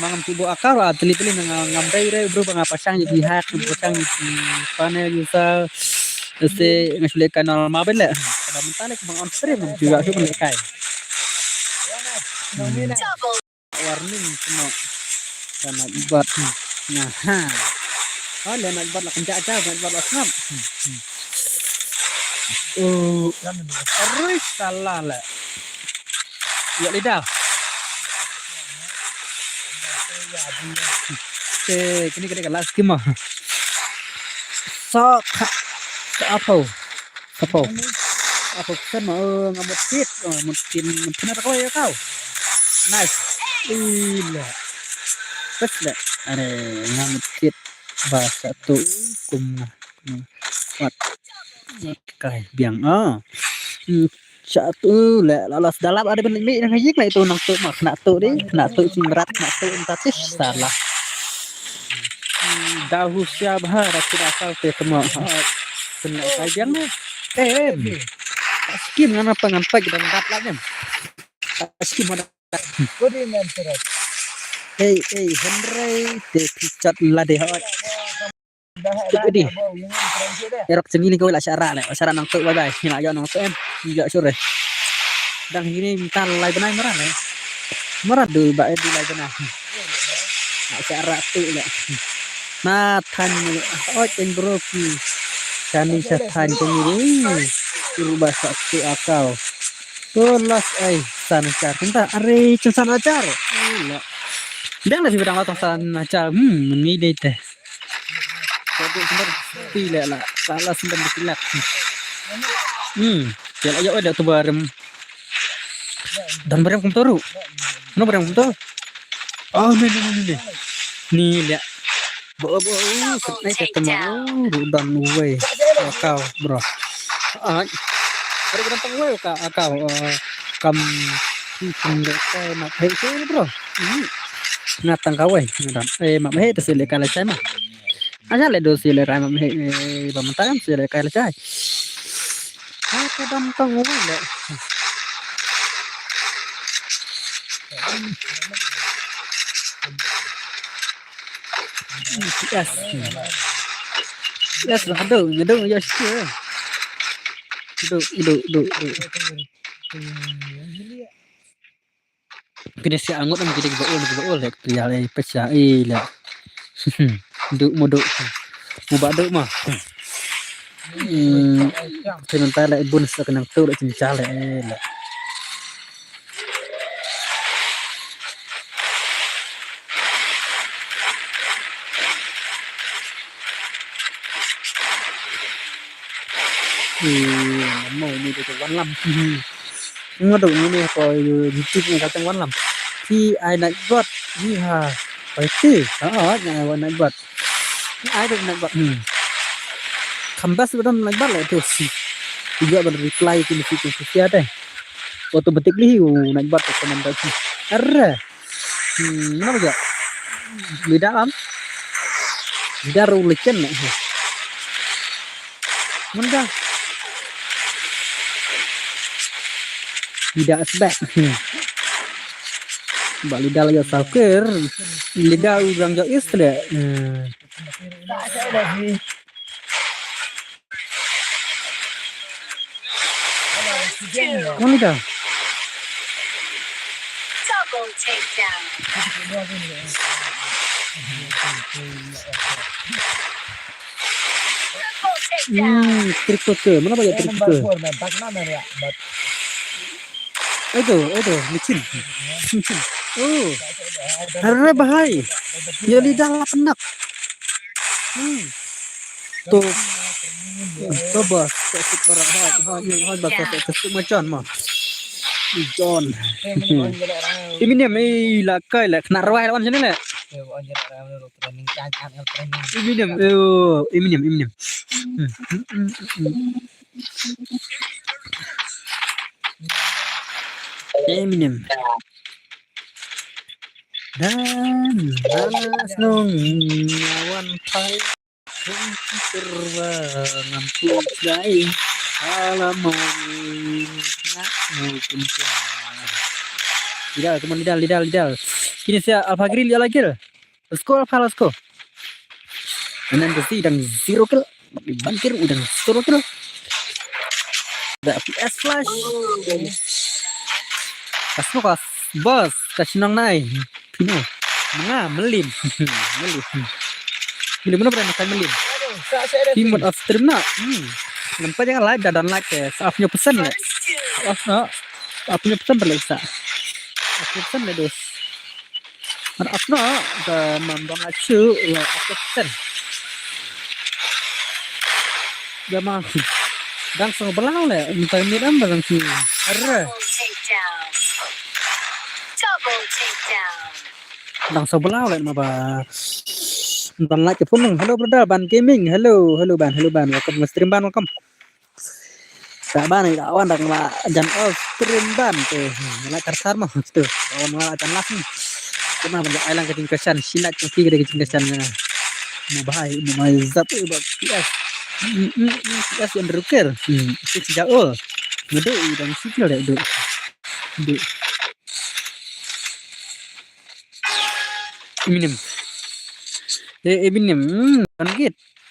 A: Memang tibo akal lah teli-teli ngampai re bro bang pasang jadi hak pasang di panel user se ngasulik kanal mabel lah. Kada mentale bang on stream juga tu lekai.
D: Double.
A: Warning semua. Karena ibat. Nah, ha. Oh, nak ibat lah kencak-kencak, nak ibat lah senam. Terus salah lah. Ya lidah. Kini kena kelas kim ah. Sok apa? Apa kan mau ngamut fit, mungkin benar kau ya kau. Nice. Ila. Betul. Are ngamut fit bahasa tu kum wat. Kai biang satu lah lalas dalam ada benih yang hijik lah itu nang tu mak nak tu deh nak tu cingrat nak tu entatis salah dahu siap harap tidak asal ke semua kena kajang skim ngana pengampai kita ngat lagi skim ada Henry de picat lah deh jadi erok sendiri kau lah syarat nang tu bagai nak aja nang tu juga sore dan ini minta lai benai merah dulu bae di lai benai nak syarat tu lah nah tan oh cenderoki kami setan kemiri rubah satu akal kelas sana car tentang are sana car biang lah bidang latong sana car menide teh jadi sebentar pilih lah salah sebentar dikilap jalan aja ada tu barem dan barem kumtoru no barem kumtoru oh ni lihat bawa naik ketemu dan way kau bro ada gampang way kau kam mereka nak hei bro ngatang kawai mak hei tersilek kalau saya mah aja le do sile rai mam he bamantan sile kai la chai apa dam tang wo le yes ngadu ya sih do kena si angot am jadi baul le ya le pecah la duk modok mubaduk mah sementara ibun sekenang tu dak cincale lah mau ni tu wan lam ngodok ni ko YouTube ni kata wan lam thì ai nak buat ni ha pasti nak nak buat ai được nak buat kambas betul nak buat lah tu si juga reply ke situ sia teh waktu betik li nak buat rekomendasi arah mana juga di dalam rulekan nak mudah tidak sebab balik dalam ya sakir lidah urang jauh istre mana dah
D: Double takedown.
A: Trik ke mana banyak trik ke itu licin karena bahaya ya lidah lah penak tuh coba super hot bakal kesuk macam mah John Eminem lah kai lah kena rawai lawan sini lah Eminem dan balas nong lawan pai terbangan pulai Alamun mungkin lidal teman lidal kini saya Alpha Grill ya lagi let's go Alpha let's go dan besi dan zero kill bangkir udah zero kill ada PS flash kas bos kasih nang nai pino melim melim mana berani kan melim timot of stream nak nampak jangan live dan like ya punya pesan ya punya pesan berlesa punya pesan ya dos mana the mandang acu ya pesan Jamang dan sebelah le minta miram barang si arre
D: Double takedown.
A: dan sebelah le ma ba dan like pun hello brother ban gaming hello ban welcome stream ban welcome tak ban ni awan dak la jan stream ban tu like karsar mah tu awan la jan las ni cuma banyak ailang keting kesan silat kaki keting kesan mau bahai mau zap bak PS PS yang berukir six jauh ngeduk dan sikil dek duk Eminem Eminem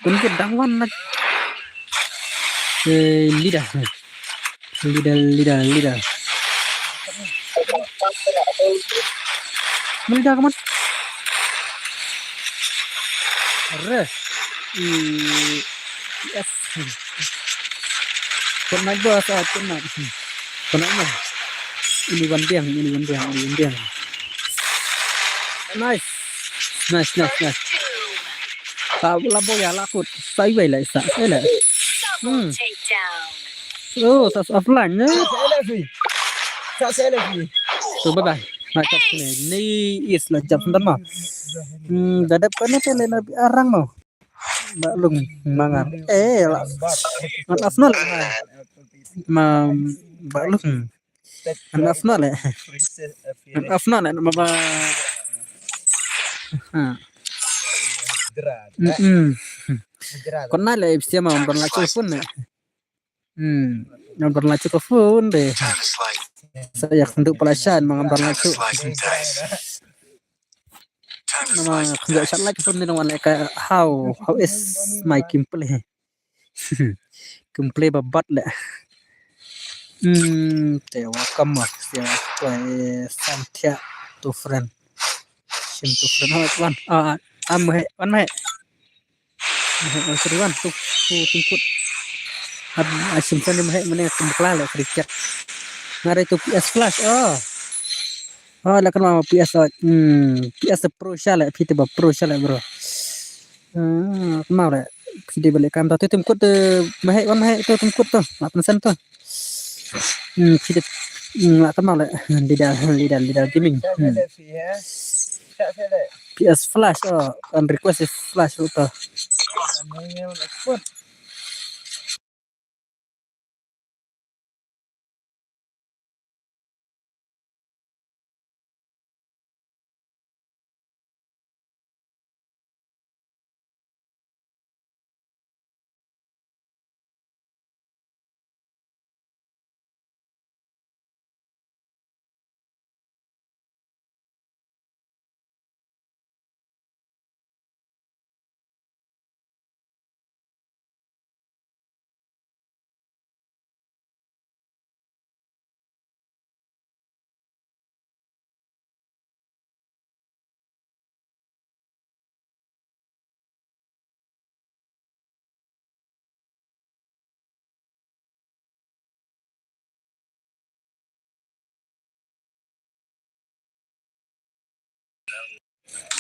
A: konget dangwan nak lidah kaman arre yes pernah bos pernah mah ini wandiang nice labo ya lakut sai vậy lại sợ thế là
D: Double takedown.
A: tas offline nhá
C: Saya lagi.
A: tuh bye bye macam ini is lah jam sebentar mah dadap kan apa lebih arang mau mbak lung mangan maaf nol ma mbak lung maaf nol ma ba kon na le sia ma bon la telepon ne nomor la telepon deh
B: Time to slide.
A: saya untuk pelajaran mengambil
B: Time to
A: langsung
B: slice and dice. Time to
A: nama
B: slice and
A: kerja
B: dice.
A: chat lagi pun dengan like how is my gameplay gameplay babat le welcome lah ya Santia to friend sim to friend one one seriwan tuh tungkut asim kan mana kembali le cricket ngare itu PS flash lah kan mau PS PS Pro shala PT ba Pro shala bro mau le PT balik kam tu tim kut mahek tu tim kut tu 8% tu PT lah kan mau le lidal gaming PS flash on request flash tu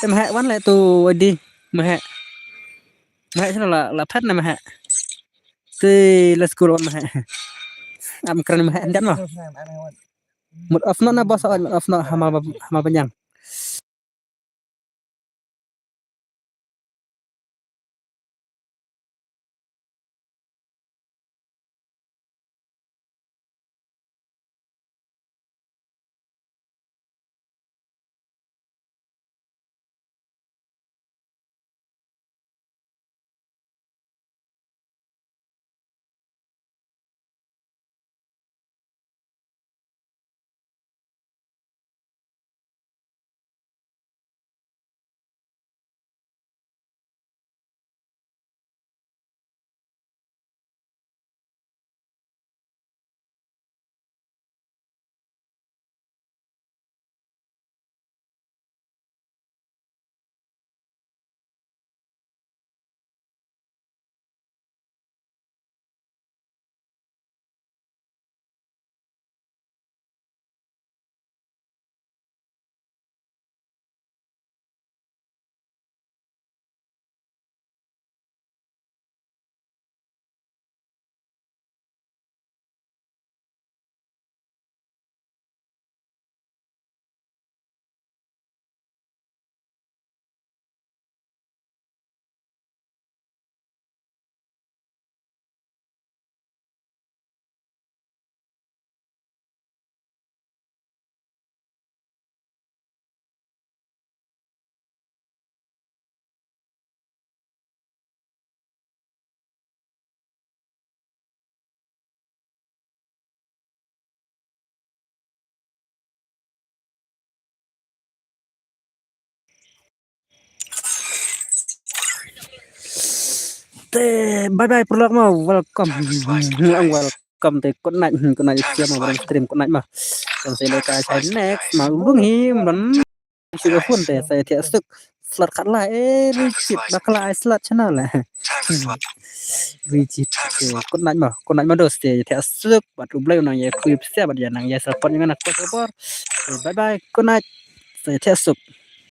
A: mahek wan le tu di mahek sana la phat na mahek let's go on mahek am keren mahek ndak mah một off nó bos một off nó hama panjang bye bye perlu mau welcome welcome te con nạnh chia mà bên stream con nạnh mà còn sẽ lấy cái trái next mà đúng hi mình sudah pun te saya tiap stuk slot kat lah rigid bakal slot channel lah
B: Time for slot.
A: rigid con nạnh mà dos te tiap stuk batu blay nang ya kuip sia bad ya nang ya support dengan aku support bye bye con nạnh saya tiap stuk